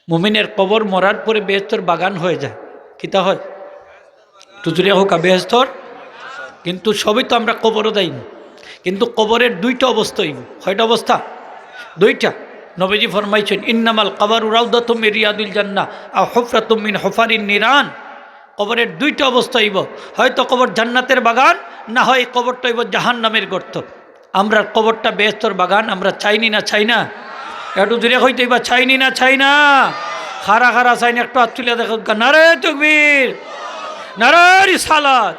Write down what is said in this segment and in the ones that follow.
মুমিনের কবর মরার পরে বেহেশতর বাগান হয়ে যায়, কিতা হয়? টুতুরিয়া হোক বেহেশতর, কিন্তু সবই তো আমরা কবরও দেয়নি। কিন্তু কবরের দুইটা অবস্থা হইব। কয়টা অবস্থা? দুইটা। নবীজি ফরমাইছেন, ইন্নামাল কাবারু রাউদাতুম মিন রিয়াদিল জান্নাহ আও হুফরাতুম মিন হুফারিন নিরান। কবরের দুইটা অবস্থা হইব, হয়তো কবর জান্নাতের বাগান, না হয় কবরটা হইব জাহান্নামের গর্ত। আমরা কবরটা বেহেশতর বাগান আমরা চাইনি না? চাই না? একটু দূরে হইতে বা চাইনি না? চাই না? খারা খারা চাইনি, একটু হাত তুলে দেখো। নারে তাকবীর, নারে রিসালাত।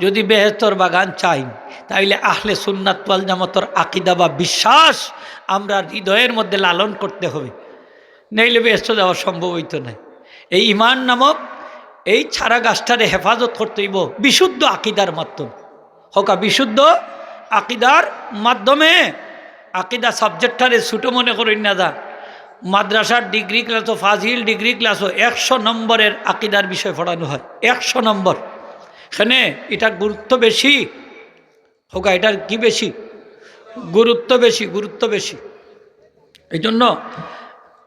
যদি বেহেশতর বাগান চাই, তাইলে আহলে সুন্নাত ওয়াল জামাতের আকীদা বা বিশ্বাস আমরা হৃদয়ের মধ্যে লালন করতে হবে, নইলে বেহেশত যাওয়া সম্ভব হইতো না। এই ঈমান নামক এই ছাড়া গাছটারে হেফাজত করতে হইব বিশুদ্ধ আকীদার মাধ্যমে। হকা বিশুদ্ধ আকীদার মাধ্যমে। আকীদা সাবজেক্টটারে ছোটো মনে করেন না যা। মাদ্রাসার ডিগ্রি ক্লাসও, ফাজিল ডিগ্রি ক্লাসও 100 নম্বরের আকীদার বিষয় পড়ানো হয়, 100 নম্বর। এখানে এটার গুরুত্ব বেশি। হোকা এটার কি বেশি? গুরুত্ব বেশি, গুরুত্ব বেশি। এই জন্য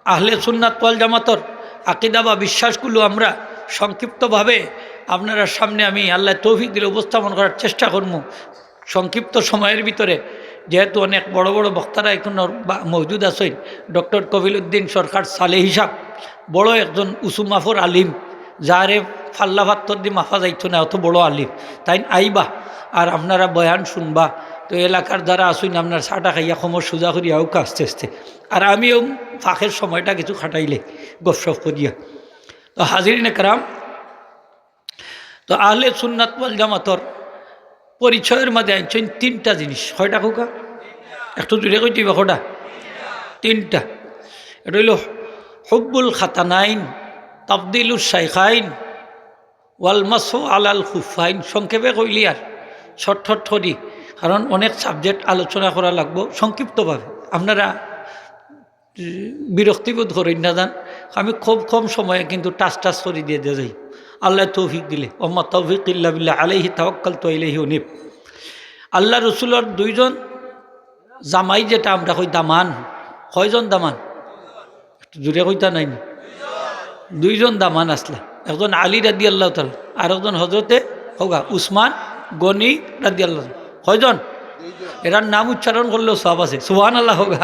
আহলে সুন্নাত ওয়াল জামাতর আকীদা বা বিশ্বাসগুলো আমরা সংক্ষিপ্তভাবে আপনার সামনে আমি আল্লাহ তৌফিক দিলে উপস্থাপন করার চেষ্টা করব সংক্ষিপ্ত সময়ের ভিতরে। যেহেতু অনেক বড় বড় বক্তারা এখন মওজুদ আছেন, ডক্টর কবিলউদ্দিন সরকার সালে হিসাব বড় একজন উঁচু মাফর আলিম, যারে ফাল্লা ভাত্তর দিয়ে মাফা যাইতো না, অত বড় আলিম। তাই আইবা আর আপনারা বয়ান শুনবা। তো এলাকার যারা আসুন আপনার চাটা খাইয়া সময় সোজা করিয়া হোক আস্তে আস্তে। আর আমিও ফাঁকের সময়টা কিছু খাটাইলে গপসপ করিয়া। তো হাজিরিন একরাম, তো আহলে সুন্নাত ওয়াল জামাতর পরিচয়ের মাঝে আনছেন 3টা জিনিস। কয়টা খোকা? একটু দূরে কই দিবা কটা? 3টা। এটা হইল হুব্বুল খাতানাইন, তাফদিলুস শাইখাইন, ওয়াল মাসহু আলাল খুফাইন। সংক্ষেপে কইলি আর শর্ট করি, কারণ অনেক সাবজেক্ট আলোচনা করা লাগবো সংক্ষিপ্তভাবে। আপনারা বিরক্তিবোধ করেন না যান, আমি খুব কম সময়ে কিন্তু টাচ করে দিয়ে যাই, আল্লাহ তৌফিক দিলে। ওমা তৌফিক ইল্লা বিল্লাহ, আলাইহি তাওয়াক্কালতু ওয়া ইলাইহি উনীব। আল্লাহ রসুলের 2জন জামাই, যেটা আমরা কই দামান। কয়জন দামান? জুড়ে কইতা নাই? 2জন দামান আসলা। একজন আলী রাদিয়াল্লাহু তাআলা, আর একজন হজরতে হোগা উসমান গনি রাদিয়াল্লাহু। কয়জন? এরার নাম উচ্চারণ করলেও সব আছে, সুবহানাল্লাহ হোগা।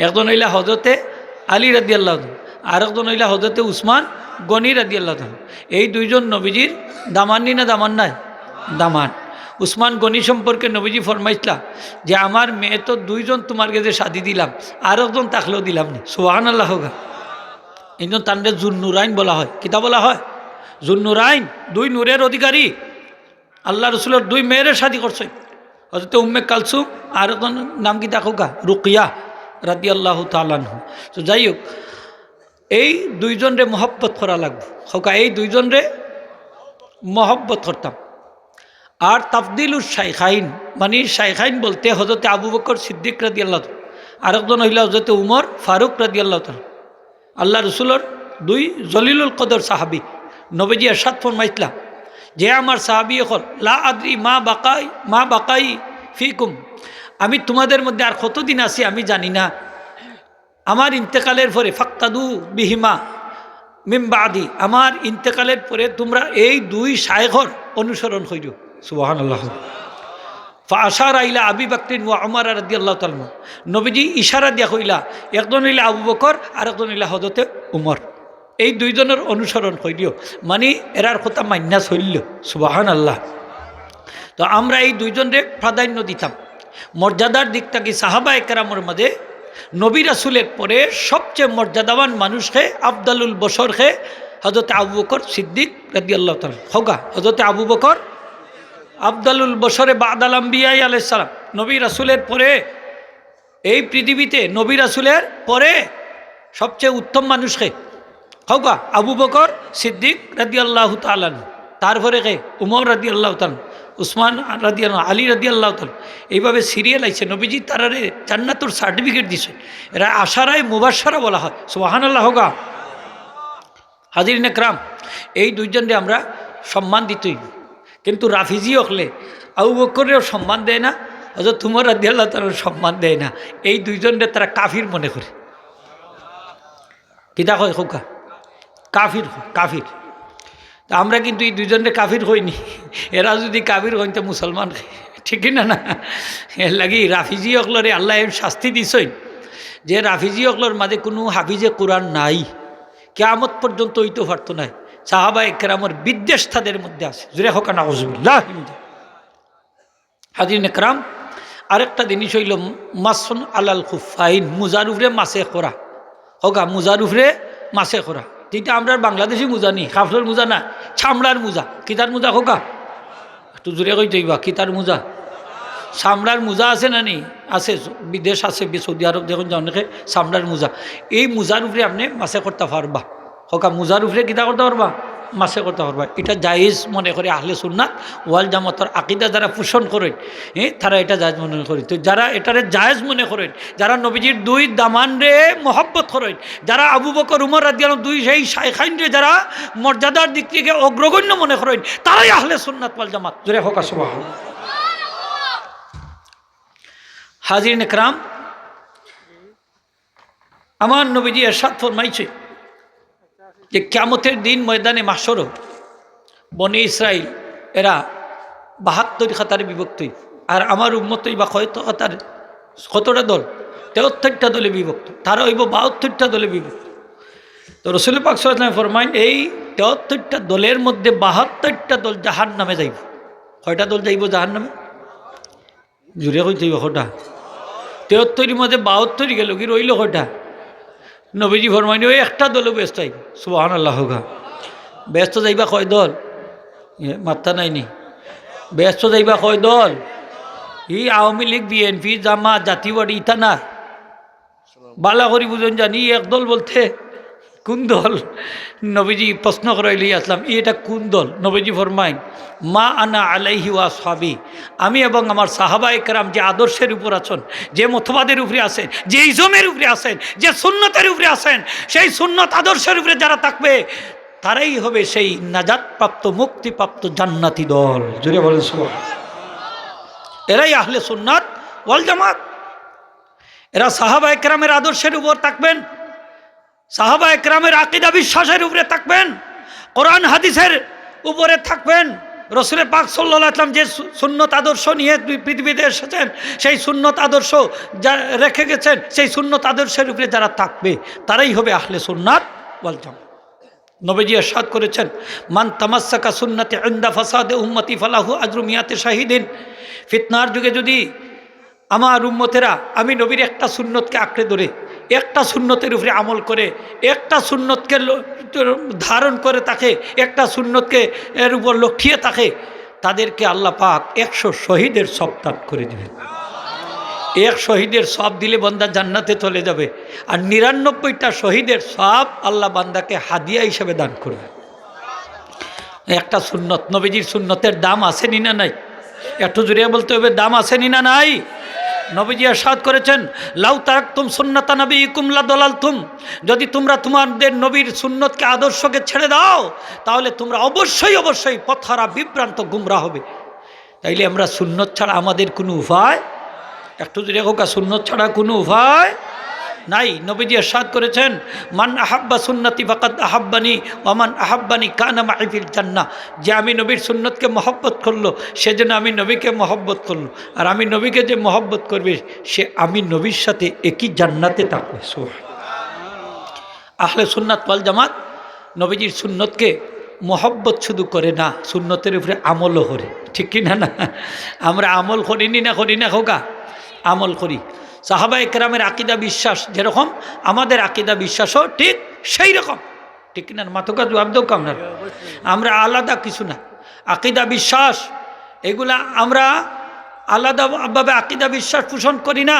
একজন হইলা হজরতে আলী রাদিয়াল্লাহু, আর একজন হইলা হজরতে উসমান গনি রাদিয়াল্লাহু। এই 2জন নবীজির দামাননি না দামান নাই? দামান। উসমান গনি সম্পর্কে নবীজি ফরমাইছিলা যে আমার মেয়ে তো 2জন তোমার কাছে শাদি দিলাম, আর একজন থাকলেও দিলাম না। সুবহানাল্লাহ হোগা। এই জন্য তান্ডে জুন্নুরাইন বলা হয়। কিতা বলা হয়? জুন্নুরাইন, 2 নূরের অধিকারী। আল্লাহ রসুলের 2 মেয়ের শাদি করছে, হযরত উম্মে কালসুম, আর একজন নাম কি দেখো গা, রুকিয়া রাদিয়াল্লাহু তাআলা আনহু। তো যাই হোক, এই 2জনরে মহব্বত করা লাগবে। হোকা এই 2জনরে মহব্বত করতাম। আর তাফদিলুস শাইখাইন, মানে শাইখাইন বলতে হযরত আবু বকর সিদ্দিক রাদিয়াল্লাহু, আর একজন হইল হযরত উমর ফারুক রাদিয়াল্লাহু তাআলা। আল্লাহ রসুলের 2 জলিলুল কদর সাহাবী। নবীজি ইরশাদ ফরমাইছিলা যে আমার সাহাবী হল লা আদরি মা বাকাই ফিকুম, আমি তোমাদের মধ্যে আর কতদিন আছি আমি জানি না, আমার ইন্তেকালের পরে ফাক্তাদু বিহিমা মিন বাদি, আমার ইন্তেকালের পরে তোমরা এই 2 শায়খর অনুসরণ কইরো। সুবহানাল্লাহ। ফাআশারা ইলা আবি বকর ওয়া উমর রাদিয়াল্লাহু তাআলা। নবীজি ইশারা দিয়া কইলা একজন হইলা আবু বকর, আর একজন হইলা হযরতে উমর। এই 2জনের অনুসরণ কইরিও, মানে এরার কথা মান্না চলল। সুবহানাল্লাহ। তো আমরা এই 2জনরে প্রাধান্য দিতাম। মর্যাদার দিক থেকে সাহাবায়ে কেরামের মধ্যে নবী রাসূলের পরে সবচেয়ে মর্যাদাবান মানুষকে, আফদালুল বশরকে হযরত আবু বকর সিদ্দিক রাদিয়াল্লাহু তাআলা। হোগা হযরত আবু বকর আফদালুল বশরে বাদাল আম্বিয়া আলাইহিস সালাম। নবী রাসূলের পরে এই পৃথিবীতে নবী রাসূলের পরে সবচেয়ে উত্তম মানুষকে হোগা আবু বকর সিদ্দিক রাদিয়াল্লাহু তাআলা। তারপরে কে? উমর রাদিয়াল্লাহু তাআলা, উসমান রাদিয়াল্লাহু, আলী রাদিয়াল্লাহু তাআলা। এইভাবে সিরিয়াল আইছে। নবীজি তারারে জান্নাতুর সার্টিফিকেট দিছে। এরা আশারায়ে মুবাশশারা বলা হয়। সুবহানাল্লাহ হোগা। হাজিরিন একরাম, এই 2জনরে আমরা সম্মান দিতেই, কিন্তু রাফিজি হলে আবু বকরেও সম্মান দেয় না, হযরত উমর রাদিয়াল্লাহু তাআলা সম্মান দেয় না। এই 2জনরে তারা কাফির মনে করে। কিতা কয় খোকা? কাফির, কাফির। তা আমরা কিন্তু এই দুজনের কাফির হইনি। এরা যদি কাফির হইন তো মুসলমান, ঠিক না? না, এর লাগি রাফিজি অকলরে আল্লাহ শাস্তি দিছই যে রাফিজি অকলর মাঝে কোনো হাফিজে কোরআন নাই, কিয়ামত পর্যন্ত হইতে পারতো নাই। সাহাবা একরামের বিদ্বেষ তাদের মধ্যে আছে। জুড়ে হোক না নাউজুবিল্লাহ। হাজির একরাম, আরেকটা জিনিস হইল মাসুন আলাল খুফাইন, মুজার উপরে মাসে খোরা হোকা, মুজার উপরে মাসে খোরা। যেটা আমরা বাংলাদেশি মুজা নি, কাপড়ের মুজা না, চামড়ার মুজা। কিতার মুজা হোকা? একটু জোরে কই যাইবা, কিতার মুজা? চামড়ার মুজা আছে না নি? আছে, বিদেশ আছে, সৌদি আরব যখন যাও নাকি চামড়ার মুজা। এই মুজার উপরে আপনি মাসে করতে পারবা হোকা, মুজার উপরে কিতা করতে পারবা? মাসে করতে পারবা। এটা জায়েজ মনে করে আহলে সুন্নাত ওয়াল জামাতের আকীদা যারা পোষণ করেন, তারা এটা জায়েজ মনে করেন। তো যারা এটারে জায়েজ মনে করেন, যারা নবীজির দুই দামান রে মহব্বত করেন, যারা আবু বকর উমর রাদিয়াল্লাহু দুই সেই শাইখাইন রে যারা মর্যাদার দিক থেকে অগ্রগণ্য মনে করেন, তারাই আহলে সুন্নাত ওয়াল জামাত। জোরে হোক সুবহানাল্লাহ। হাজিরিন একরাম, আমার নবীজি ইরশাদ ফরমাইছে যে কিয়ামতের দিন ময়দানে মাহশর বনি ইসরাইল এরা 72 খাতারে বিভক্ত, আর আমার উম্মতই বা কতটা দল? 73টা দলে বিভক্ত। তারা হইব 72টা দলে বিভক্ত। তো রাসূল পাক সাল্লাল্লাহু আলাইহি ওয়াসাল্লাম ফরমাইন এই 73টা দলের মধ্যে 72টা দল জাহান্নামে যাইব। কয়টা দল যাইব জাহান্নামে? জুড়ে কই যাইব কয়টা? 73 মধ্যে 72 গেল, কি রইল কয়টা? নবীজি ফরমাইন ওই একটা দলও ব্যস্ত যাইব। সুবহানাল্লাহ। ব্যস্ত যাইবা কয় দল? মাত্রা নাইনি। ব্যস্ত যাইবা কয় দল? ই আওয়ামী লীগ, বিএনপি, জামাত, জাতীয়বাদী ইটা না, বালা করি বুঝুন জানি এক দল বলতে কোন দল? নবীজি প্রশ্ন করাইলি আসলাম এটা কোন দল? নবীজি ফরমাইন মা আনা আলাইহি ওয়া আসহাবি, আমি এবং আমার সাহাবা একরাম যে আদর্শের উপর আছেন, যে মতবাদের উপরে আছেন, যে ইজমের উপরে আছেন, যে সুন্নতের উপরে আছেন, সেই সুন্নত আদর্শের উপরে যারা থাকবে তারাই হবে সেই নাজাতপ্রাপ্ত মুক্তিপ্রাপ্ত জান্নাতি দল। জোরে বলেন সুবহানাল্লাহ। এরাই আহলে সুন্নাত ওয়াল জামাত। এরা সাহাবা একরামের আদর্শের উপর থাকবেন, সাহাবা একরামের আকীদা বিশ্বাসের উপরে থাকবেন, কোরআন হাদিসের উপরে থাকবেন। রাসূল পাক সাল্লাল্লাহু আলাইহি ওয়াসাল্লাম যে সুন্নত আদর্শ নিয়ে পৃথিবীতে এসেছেন, সেই সুন্নত আদর্শ যা রেখে গেছেন, সেই সুন্নত আদর্শের উপরে যারা থাকবে তারাই হবে আহলে সুন্নাত ওয়াল জামাত। নবীজি ইরশাদ করেছেন মান তামাসসাকা সুন্নতি ইনদা ফাসাদে উম্মতি ফালাহু আজরু মিয়াতে শাহিদিন। ফিতনার যুগে যদি আমার উম্মতেরা আমি নবীর একটা সুন্নতকে আঁকড়ে ধরে, একটা সুন্নতের উপরে আমল করে, একটা সুন্নতকে ধারণ করে তাকে, একটা সুন্নতকে এর উপর লক্ষ্যিয়ে থাকে, তাদেরকে আল্লাহ পাক 100 শহীদের সব দান করে দেবেন। 1 শহীদের সব দিলে বান্দা জান্নাতে চলে যাবে, আর 99টা শহীদের সব আল্লাহ বান্দাকে হাদিয়া হিসেবে দান করবে। একটা সুন্নত, নবীজির সুন্নতের দাম আসেনি না নাই? একটু জোরে বলতে হবে, দাম আসেনি না নাই? নবীজি ইরশাদ করেছেন লাউ তারাকতুম সুন্নাতা নবিয়িকুম লাদালালতুম, যদি তোমরা তোমাদের নবীর সুন্নতকে আদর্শকে ছেড়ে দাও তাহলে তোমরা অবশ্যই অবশ্যই পথহারা বিভ্রান্ত গুমরাহ হবে। তাইলে আমরা সুন্নত ছাড়া আমাদের কোনো উপায়, একটু যদি হোক, সুন্নত ছাড়া কোনো উপায় নাই। নবীজি ইরশাদ করেছেন মান আহাব্বা সুন্নতি ফাকাদ আহাব্বানি ওয়া মান আহাব্বানি কানা মাই ফিল জান্নাহ, যে আমি নবীর সুন্নতকে মহব্বত করলো সেজন্য আমি নবীকে মহব্বত করলো, আর আমি নবীকে যে মহব্বত করবে সে আমি নবীর সাথে একই জান্নাতে থাকবে। আহলে সুন্নাত ওয়াল জামাত নবীজির সুন্নতকে মহব্বত শুধু করে না, সুন্নতের উপরে আমলও করে, ঠিক কি না? না আমরা আমল করিনি না, করি না খোকা? আমল করি। সাহাবা একরামের আকীদা বিশ্বাস যেরকম আমাদের আকীদা বিশ্বাসও ঠিক সেই রকম, ঠিক না? মাথকা জবাব দেও কামনা, আমরা আলাদা কিছু না। আকীদা বিশ্বাস এগুলা আমরা আলাদাভাবে আকীদা বিশ্বাস পোষণ করি না।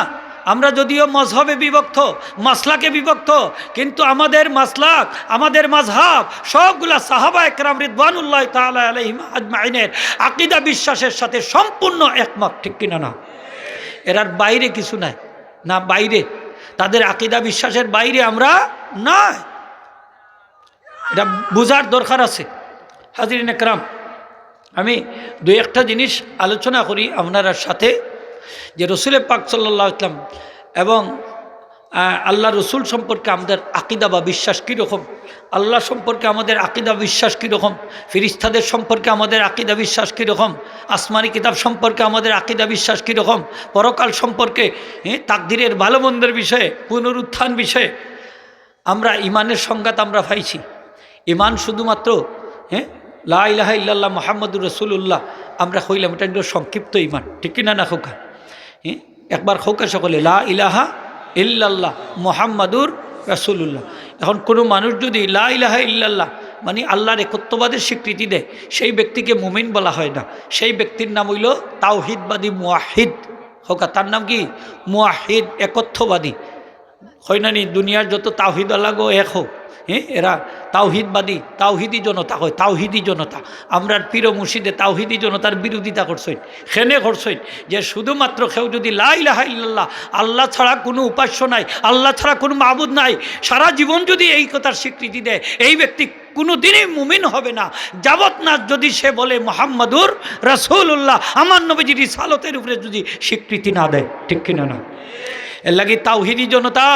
আমরা যদিও মজহবে বিভক্ত, মাসলাকে বিভক্ত, কিন্তু আমাদের মাসলাক, আমাদের মাযহাব সবগুলা সাহাবা একরাম রিদওয়ানুল্লাহ তাআলা আলাইহিম আজমাইনের আকীদা বিশ্বাসের সাথে সম্পূর্ণ একমত, ঠিক কিনা? না, এরার বাইরে কিছু নাই না, বাইরে তাদের আকীদা বিশ্বাসের বাইরে আমরা না, এটা বুঝার দরকার আছে। হাজিরিন একরাম, আমি দুই একটা জিনিস আলোচনা করি আপনার সাথে, যে রাসূল পাক সাল্লাল্লাহু আলাইহি ওয়াসাল্লাম এবং আল্লাহ রসুল সম্পর্কে আমাদের আকিদা বা বিশ্বাস কীরকম, আল্লাহ সম্পর্কে আমাদের আকিদা বিশ্বাস কীরকম, ফিরিস্তাদের সম্পর্কে আমাদের আকিদা বিশ্বাস কীরকম, আসমানি কিতাব সম্পর্কে আমাদের আকিদা বিশ্বাস কীরকম, পরকাল সম্পর্কে, তাকদিরের ভালো মন্দের বিষয়ে, পুনরুত্থান বিষয়ে আমরা ইমানের সংজ্ঞাত আমরা পাইছি। ইমান শুধুমাত্র লা ইলাহা ইল্লাল্লাহ মুহাম্মাদুর রাসূলুল্লাহ আমরা কইলাম, এটা একটু সংক্ষিপ্ত ইমান, ঠিক কিনা না খোকা? একবার খোকা সকলে লা ইলাহা ইল্লাল্লাহ মুহাম্মাদুর রাসূলুল্লাহ। এখন কোনো মানুষ যদি লা ইলাহা ইল্লাল্লাহ মানে আল্লাহর একত্ববাদের স্বীকৃতি দেয়, সেই ব্যক্তিকে মুমিন বলা হয় না, সেই ব্যক্তির নাম হইল তাওহিদবাদী মুয়াহিদ। হোকা তার নাম কি? মুয়াহিদ, একত্ববাদী। হয় না নি? দুনিয়ার যত তাওহিদ আল্লাহ এক হোক, এরা তাওহিদবাদী, তাওহিদি জনতা হয়, তাওহিদি জনতা। আমরা পীর মুর্শিদে তাওহিদি জনতার বিরোধিতা করছেন, খেনে করছেন যে শুধুমাত্র কেউ যদি লা ইলাহা ইল্লাল্লাহ, আল্লাহ ছাড়া কোনো উপাস্য নাই, আল্লাহ ছাড়া কোনো মাবুদ নাই, সারা জীবন যদি এই কথার স্বীকৃতি দেয়, এই ব্যক্তি কোনো দিনই মুমিন হবে না যাবত না যদি সে বলে মুহাম্মাদুর রাসূলুল্লাহ, আমার নবীজির রিসালতের উপরে যদি স্বীকৃতি না দেয়, ঠিক কিনা না? এর লাগে তাওহিদি জনতা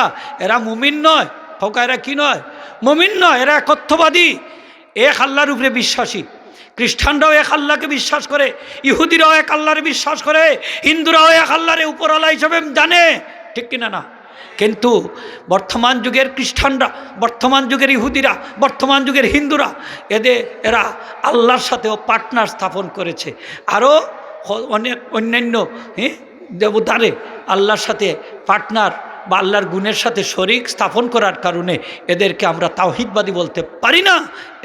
এরা মুমিন নয়। ফোকা এরা কি নয়? মুমিন নয়, এরা একত্ববাদী, এক আল্লাহর উপরে বিশ্বাসী। খ্রিস্টানরাও এক আল্লাহকে বিশ্বাস করে, ইহুদিরাও এক আল্লাহর বিশ্বাস করে, হিন্দুরাও এক আল্লাহরে উপরওয়ালা হিসেবে জানে, ঠিক কিনা না? কিন্তু বর্তমান যুগের খ্রিস্টানরা, বর্তমান যুগের ইহুদিরা, বর্তমান যুগের হিন্দুরা এরা আল্লাহর সাথেও পার্টনার স্থাপন করেছে। আরও অনেক অন্যান্য দেবতারে আল্লাহর সাথে পার্টনার বা আল্লাহর গুণের সাথে শরিক স্থাপন করার কারণে এদেরকে আমরা তাওহিদবাদী বলতে পারি না।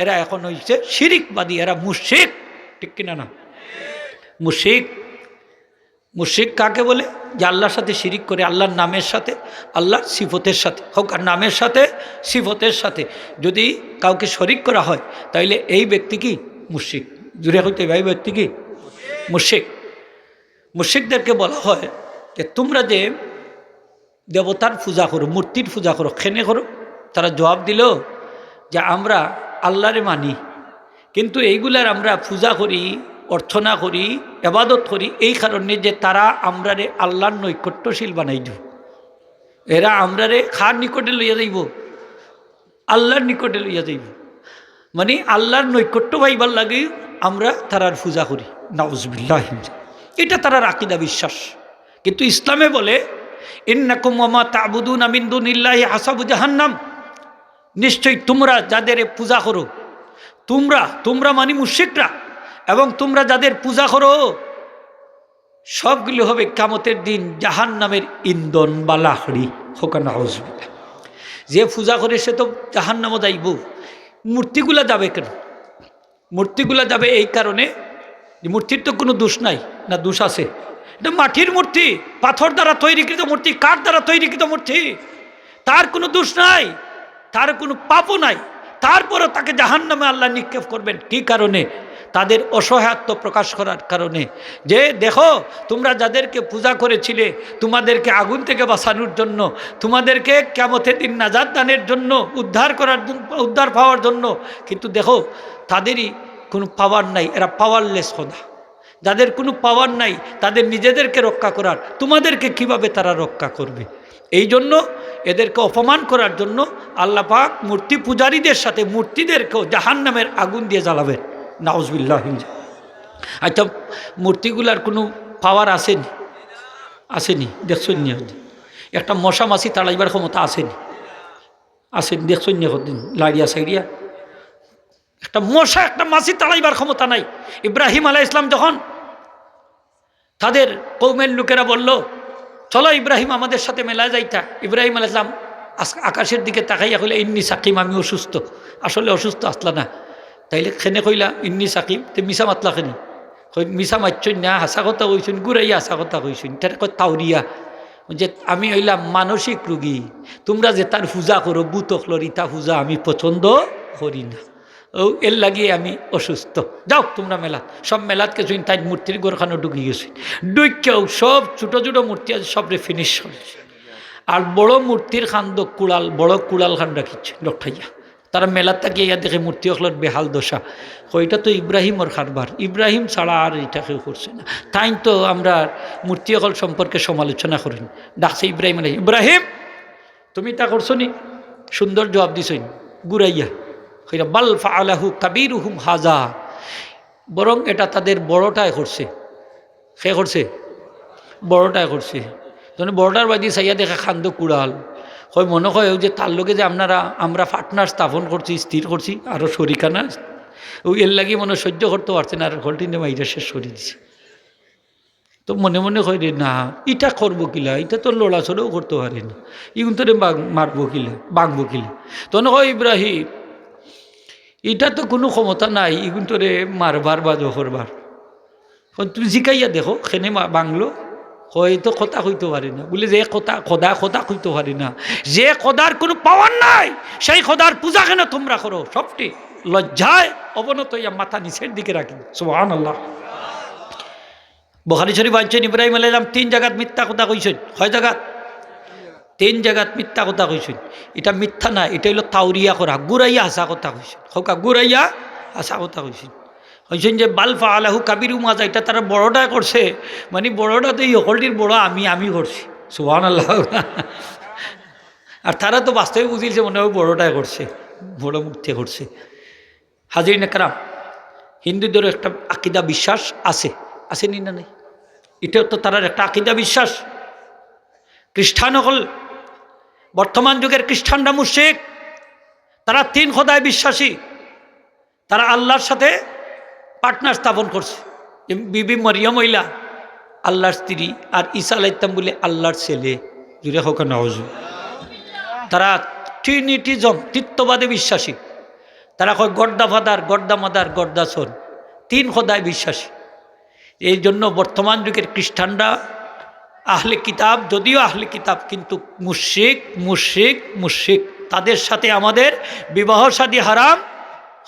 এরা এখন হচ্ছে শিরিকবাদী, এরা মুশরিক, ঠিক কিনা না? মুশরিক, মুশরিক কাকে বলে? যে আল্লাহর সাথে শিরিক করে, আল্লাহর নামের সাথে, আল্লাহর সিফতের সাথে, হোক আর নামের সাথে সিফতের সাথে যদি কাউকে শরিক করা হয়, তাইলে এই ব্যক্তি কি? মুশরিক। জুড়ে হইতে এই ব্যক্তি কি? মুশরিক। মুশরিকদেরকে বলা হয় যে তোমরা যে দেবতার পূজা করো, মূর্তির পূজা করো, খেনে করো। তারা জবাব দিল যে আমরা আল্লাহরে মানি, কিন্তু এইগুলার আমরা পূজা করি, অর্চনা করি, ইবাদত করি এই কারণে যে তারা আমরারে আল্লাহর নৈকট্যশীল বানাই দিব। এরা আমরারে খার নিকটে লইয়া যাইব, আল্লাহর নিকটে লইয়া যাইব, মানে আল্লাহর নৈকট্য পাইবার লাগে আমরা তারার পূজা করি। নাউজুবিল্লাহ, এটা তারার আকীদা বিশ্বাস। কিন্তু ইসলামে বলে ইন্নাকুম ওয়া মা তা'বুদুনা মিন দুনিল্লাহি হাসাবু জাহান্নাম, নিশ্চয়ই তোমরা যাদের পূজা করো, তোমরা মানে মুশরিকরা, এবং তোমরা যাদের পূজা করো সবগুলো হবে কিয়ামতের দিন জাহান্নামের ইন্ধন বা লাকড়ি। হোকা নাউজুবিল্লাহ। যে পূজা করে সে তো জাহান্নামে যাইব। মূর্তিগুলা যাবে কেন? মূর্তিগুলা যাবে এই কারণে যে মূর্তির তো কোনো দোষ নাই, না দোষ আছে? এটা মাটির মূর্তি, পাথর দ্বারা তৈরিকৃত মূর্তি, কাঠ দ্বারা তৈরিকৃত মূর্তি, তার কোনো দোষ নাই, তার কোনো পাপও নাই, তারপরও তাকে জাহান্নামে আল্লাহ নিক্ষেপ করবেন। কী কারণে? তাদের অসহায়ত্ব প্রকাশ করার কারণে। যে দেখো তোমরা যাদেরকে পূজা করেছিলে তোমাদেরকে আগুন থেকে বাঁচানোর জন্য, তোমাদেরকে কিয়ামতের দিন নাজাত দানের জন্য, উদ্ধার পাওয়ার জন্য, কিন্তু দেখো তাদেরই কোনো পাওয়ার নাই, এরা পাওয়ারলেস খোদা। যাদের কোনো পাওয়ার নাই তাদের নিজেদেরকে রক্ষা করার, তোমাদেরকে কিভাবে তারা রক্ষা করবে? এই জন্য এদেরকে অপমান করার জন্য আল্লাহ পাক মূর্তি পূজারীদের সাথে মূর্তিদেরকেও জাহান্নামের আগুন দিয়ে জ্বালাবেন। নাউজুবিল্লাহ। আচ্ছা, মূর্তিগুলার কোনো পাওয়ার আসেনি? আসেনি, দেখছেন নি? একটা মশা মাছি তাড়াইবার ক্ষমতা আসেনি? আসেনি, দেখছেন নি? লাড়িয়া সাইড়িয়া একটা মশা, একটা মাছি তাড়াইবার ক্ষমতা নাই। ইব্রাহিম আলাইহিস সালাম যখন তাদের কওমের লোকেরা বলল চলো ইব্রাহিম আমাদের সাথে মেলা যাইতা, ইব্রাহিম আলাইহিস সালাম আকাশের দিকে তাকাইয়া কইলা ইন্নি সাকিম, আমি অসুস্থ। আসলে অসুস্থ আসলা না, তাইলে খেনে কইলা ইন্নি সাকিম, তে মিশা মাতলা খেনি? মিশা মারছই না, হাসা কথা কইছুন, গুড়াইয়া হাসা কথা কইছুন। তার কয় তাওরিয়া, যে আমি হইলাম মানসিক রোগী, তোমরা যে তার পূজা করো বুতখলর, ইতা পূজা আমি পছন্দ করি না, ও এর লাগিয়ে আমি অসুস্থ। যাও তোমরা মেলাত, সব মেলাত কিছু তাই মূর্তির গোরখানো ঢুকি গেছে, ডুইকেও সব ছোটো ছোটো মূর্তি আছে সবরে ফিনিশ করেছে। আর বড় মূর্তির খান্দ কুড়াল, বড় কুড়াল খান রাখিছে লঠাইয়া। তারা মেলাত তাকে ইয়া দেখে মূর্তি হকলার বেহাল দশা। ওইটা তো ইব্রাহিমর কারবার, ইব্রাহিম ছাড়া আর এটা কেউ করছে না। তাই তো আমরা মূর্তি হকল সম্পর্কে সমালোচনা করেন, ডাকছে ইব্রাহিম আলাইহিস, ইব্রাহিম তুমি তা করছো নি? সুন্দর জবাব দিছই, গুরাইয়া কইরা বাল ফাআলাহু কাবীরুহুম হাজা, বরং এটা তাদের বড়টায় করছে। সে করছে বড়টায় করছে। তখন বড়টার বাদি চাইয়া দেখা খান্দ কুড়াল হয়, মনে হয় যে তার লোকে যে আমরা পার্টনার স্থাপন করছি, স্থির করছি, আরও শরিকানা ওই এর লাগি মনে সহ্য করতে পারছেন, আর ঘলটিনে মাইরা শেষ করে দিছে। তো মনে মনে হয় রে না, এটা করবো কিলা, এটা তো লড়াচড়াও করতে পারে না, ইগুন তোরে মারবো কিলা, বাঁকবো কিলা। তখন হয় ইব্রাহিম, এটা তো কোনো ক্ষমতা নাই ইগুন তোরে মারবার বা জহরবার। তুমি জিকাইয়া দেখো খেনে বাংলো হয়তো কথা কইতে পারি না, বলে যে খোদা কইতে পারি না, যে খোদার কোনো পাওয়ার নাই সেই খোদার পূজা কেন তোমরা করো? সবটি লজ্জায় অবনত হইয়া মাথা নিচের দিকে রাখি। সুবহানাল্লাহ। বুখারী শরীফ আনছেন ইব্রাহিম আলাইহিস সালাম 3 জায়গাত মিথ্যা কথা কইছেন। কয় জায়গাত? 3 জায়গাত মিথ্যা কথা কইছেন। এটা মিথ্যা না, এটা হইল তাওরিয়া করা, গুরাইয়া হাসা কথা কইছেন। হোকা গুরাইয়া হাসা কথা কইছেন। হয়েছেন যে বাল ফাআলাহু কাবীরুহুম হাজা, এটা তারা বড়টা করছে, মানে বড়টা তো এই হকলটির বড় আমি করছি। সুবহানাল্লাহ। আর তারা তো বাস্তবে বুঝিয়েছে মনে হয় বড়টাই করছে, বড় মূর্তি করছে। হাজিরিন একরাম, হিন্দুদের একটা আকিদা বিশ্বাস আছে নি না নেই? এটাও তো তার একটা আকিদা বিশ্বাস। খ্রিস্টান হল বর্তমান যুগের খ্রিস্টানরা মুশরিক, তারা 3 খোদায় বিশ্বাসী, তারা আল্লাহর সাথে পার্টনার স্থাপন করছে। বিবি মরিয়ম হইলা আল্লাহর স্ত্রী, আর ঈসা আলাইহিস সালাম বলে আল্লাহর ছেলে। জুড়ে হোক নাউজু। তারা ট্রিনিটিজম, তৃত্ববাদে বিশ্বাসী। তারা কয় গড্ডা ফাদার, গড্ডা মাদার, গড্ডা সন, 3 খোদায় বিশ্বাসী। এই জন্য বর্তমান যুগের খ্রিস্টানরা আহলে কিতাব, যদিও আহলে কিতাব, কিন্তু মুশরিক। তাদের সাথে আমাদের বিবাহ শাদী হারাম।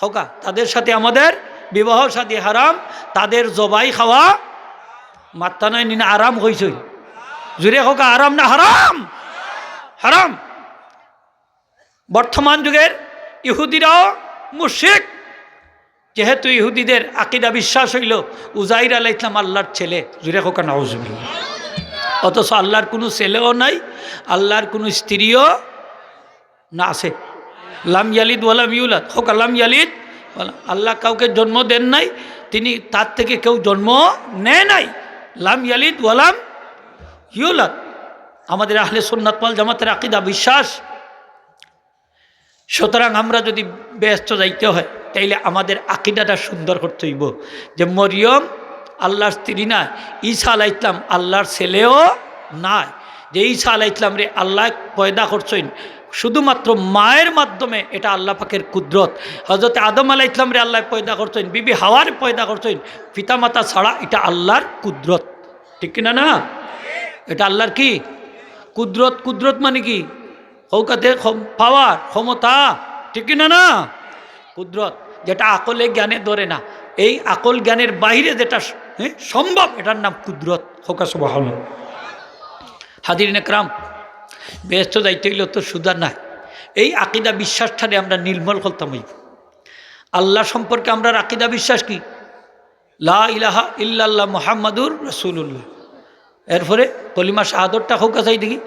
হোকা, তাদের সাথে আমাদের বিবাহ শাদী হারাম, তাদের জবাই খাওয়া মাত্তা নয় নিনা আরাম হয়েছে। জুড়ে হোক আরাম না হারাম? হারাম। বর্তমান যুগের ইহুদিরাও মুশরিক, যেহেতু ইহুদিদের আকিদা বিশ্বাস হইল উজাইর আলাইহিস সালাম আল্লাহর ছেলে। জুড়ে হোক নাউজুবিল্লাহ। অথচ আল্লাহর কোনো ছেলেও নাই, আল্লাহর কোনো স্ত্রীও না আছে। লাম ইয়ালিদ ওয়ালাম ইউলাদ। হোক লাম ইয়ালিদ, আল্লাহ কাউকে জন্ম দেন নাই, তিনি তার থেকে কেউ জন্ম নেয় নাই। লাম ইয়ালিদ ওয়ালাম ইউলাদ আমাদের আহলে সুন্নাত ওয়াল জামাতের আকীদা বিশ্বাস। সুতরাং আমরা যদি ব্যস্ত যাইতে হয় তাইলে আমাদের আকীদাটা সুন্দর করতে হইব যে মরিয়ম আল্লাহর স্ত্রী না, ঈসা আলাইহিস সালাম আল্লাহর ছেলেও নাই, যে ঈসা আলাইহিস সালাম রে আল্লাহ পয়দা করছেন শুধুমাত্র মায়ের মাধ্যমে, এটা আল্লাহ পাকের কুদরত। হযরত আদম আলাইহিস সালাম রে আল্লাহ পয়দা করছেন, বিবি হাওয়ার পয়দা করছেন পিতামাতা ছাড়া, এটা আল্লাহর কুদরত। ঠিক কিনা না? এটা আল্লাহর কি কুদরত। কুদরত মানে কি? হৌকাতে পাওয়ার, ক্ষমতা। ঠিক কিনা না? কুদরত যেটা আকলে জ্ঞানে ধরে না, এই আকল জ্ঞানের বাইরে যেটা সম্ভব, এটার নাম কুদরত। হৌকা সুবহানাল্লাহ। হাজিরিন একরাম, ব্যস্ত যাইতে হইলে তো সুদার নাই। এই আকিদা বিশ্বাসটারে আমরা নির্মল করতাম হইব। আল্লাহ সম্পর্কে আমরা আকিদা বিশ্বাস কি? লা ইলাহা ইল্লাল্লাহ মুহাম্মাদুর রাসূলুল্লাহ। এরপরে কলিমা শাহাদতটা হোক চাই দেখি,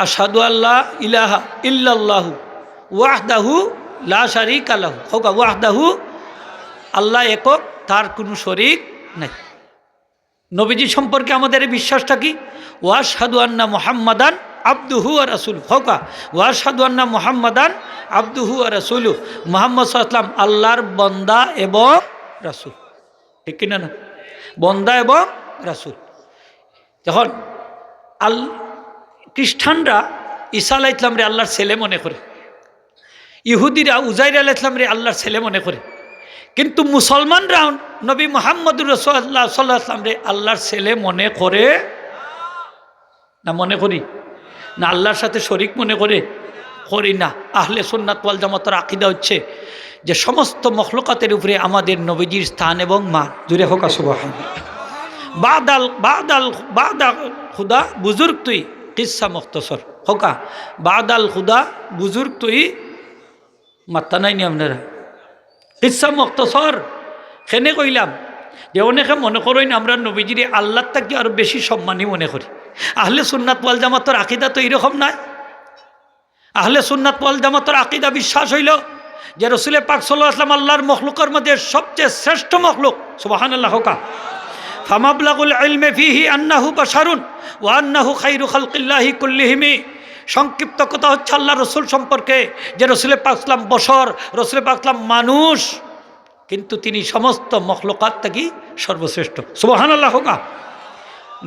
আশহাদু আল্লাহ ইলাহা ইল্লাল্লাহু ওয়াহদাহু লা শারীকা লাহু। হোক ওয়াহদাহু, আল্লাহ একক, তার কোনো শরীক নাই। নবীজি সম্পর্কে আমাদের এই বিশ্বাসটা কি? ওয়াশহাদু আন্না মুহাম্মাদান আবদুহু ওয়া রাসূলুহু। হোক ওয়াশহাদু আন্না মুহাম্মাদান আবদুহু ওয়া রাসূলুহু। মুহাম্মদ সাল্লাল্লাহু আলাইহি ওয়াসাল্লাম আল্লাহর বান্দা এবং রাসূল। ঠিক কিনা না? বান্দা এবং রাসূল। যখন খ্রিস্টানরা ঈসা আলাইহিস সালাম রে আল্লাহর ছেলে মনে করে, ইহুদিরা উজাইর আলাইহিস সালাম রে আল্লাহর ছেলে মনে করে, কিন্তু মুসলমানরা নবী মুহাম্মদুর রাসূলুল্লাহ সাল্লাল্লাহু আলাইহি ওয়াসাল্লাম রে আল্লাহর ছেলে মনে করে না? মনে করি না? আল্লাহর সাথে শরীক মনে করে? করি না। আহলে সুন্নাত ওয়াল জামাতের আকীদা হচ্ছে যে সমস্ত মখলুকাতের উপরে আমাদের নবীজির স্থান এবং মান। জুড়ে হোক সুবহানাল্লাহ। বাদাল খুদা বুজুর্গ তুই কিসা মুখতসর। হোকা বাদাল খুদা বুজুর্গ তুই মাত্তা নাই নি আপনারা? কিসা মুখতসর সেনে কইলাম যে অনেকে মনে করেন আমরা নবীজিরে আল্লাহর থেকে আরো বেশি সম্মানী মনে করি। আহলে সুন্নাত ওয়াল জামাতের আকীদা তো এরকম নাই। আহলে সুন্নাত ওয়াল জামাতের আকীদা বিশ্বাস হইল যে রাসূল পাক সাল্লাল্লাহু আলাইহি ওয়াসাল্লাম আল্লাহর মখলুকের মধ্যে সবচেয়ে শ্রেষ্ঠ মখলুক। সুবহানাল্লাহ। হোকা ফামাবলাগুল ইলমি ফিহি আন্নাহু বাশারুন ওয়া আন্নাহু খায়রু খালকিল্লাহি কুল্লিহিম। সংক্ষিপ্ত কথা হচ্ছে আল্লাহ রসুল সম্পর্কে যে রাসূল পাক সাল্লাম বশর, রাসূল পাক সাল্লাম মানুষ, কিন্তু তিনি সমস্ত মখলুকাত থেকে সর্বশ্রেষ্ঠ। সুবহানাল্লাহ। হোকা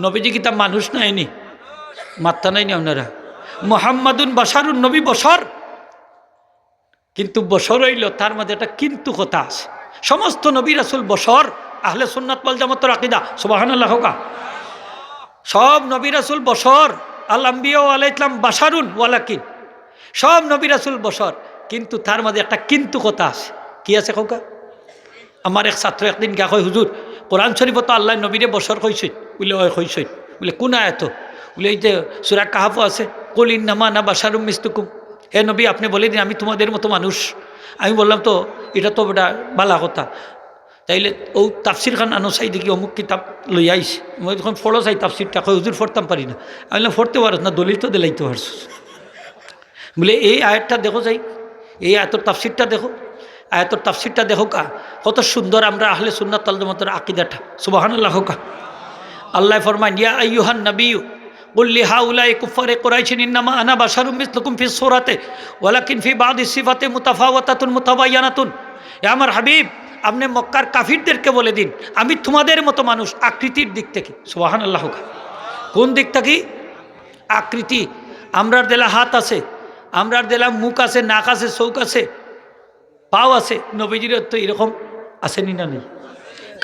নবীজি কি তা মানুষ নাইনি? মাত্তা নাইনি আপনারা? মুহাম্মাদুন বাশারুন, নবী বশর, কিন্তু বশর হইল তার মধ্যে একটা কিন্তু কথা আছে। সমস্ত নবী রাসূল বশর, আহলে সুন্নাত ওয়াল জামাতের আকীদা। সুবহানাল্লাহ। হোকা সব নবী রাসূল বশর, আল আম্বিয়া আলাইহিস সালাম বাশারুন ওয়ালাকিন, সব নবী রাসূল বশর, কিন্তু তার মধ্যে একটা কিন্তু কথা আছে। কি আছে খোকা? আমার এক ছাত্র একদিন গা কয়, হুজুর কোরআন শরীফত তো আল্লাহ নবীরে বশর কইছে। বলে ওই কইছে। বলে কোন আয়াত? বলে এই যে সূরা কাহফ আছে, কুল ইন্নামা আনা বাশারুম মিসলুকুম, হে নবী আপনি বলে দিন আমি তোমাদের মতো মানুষ। আমি বললাম তো এটা তো বেটা বালা কথা, তাইলে ও তাফসির খান আনো চাই দেখি অমুক কিতাব লই আইস, মই যখন ফলো চাই তাফসিরটা কই হুজুর পড়তাম পারি না। আমি বললাম পড়তে পারস না, দলিল তো দিলাইতে পারছ। বলে এই আয়াতটা দেখো যাই, এই আয়াতর তাফসিরটা দেখো, আয়াতর তাফসিরটা দেখো কা, কত সুন্দর আমরা আহলে সুন্নাত ওয়াল জামাতের আকীদাটা। সুবহানাল্লাহ। কা আল্লাহ ফরমান ইয়া আইয়ুহান নাবিয়্যু কুল লিহাউলাই কুফারে কুরাইশিন ইন্নামা আনা বাশারুম মিসলুকুম ফিস সূরাতে ওয়ালাকিন ফি বাদি সিফাতে মুতাফাওয়াতাতুন মুতাবায়্যানাতুন। হে আমার হাবিব, আপনি মক্কার কাফিরদেরকে বলে দিন আমি তোমাদের মতো মানুষ আকৃতির দিক থেকে। সুবহানাল্লাহ। কোন দিক থেকে? আকৃতি। আমরার দেলা হাত আছে, আমরার দেলা মুখ আছে, নাক আছে, চৌক আছে, পাও আছে। নবীজির তো এরকম আসেনি না নেই?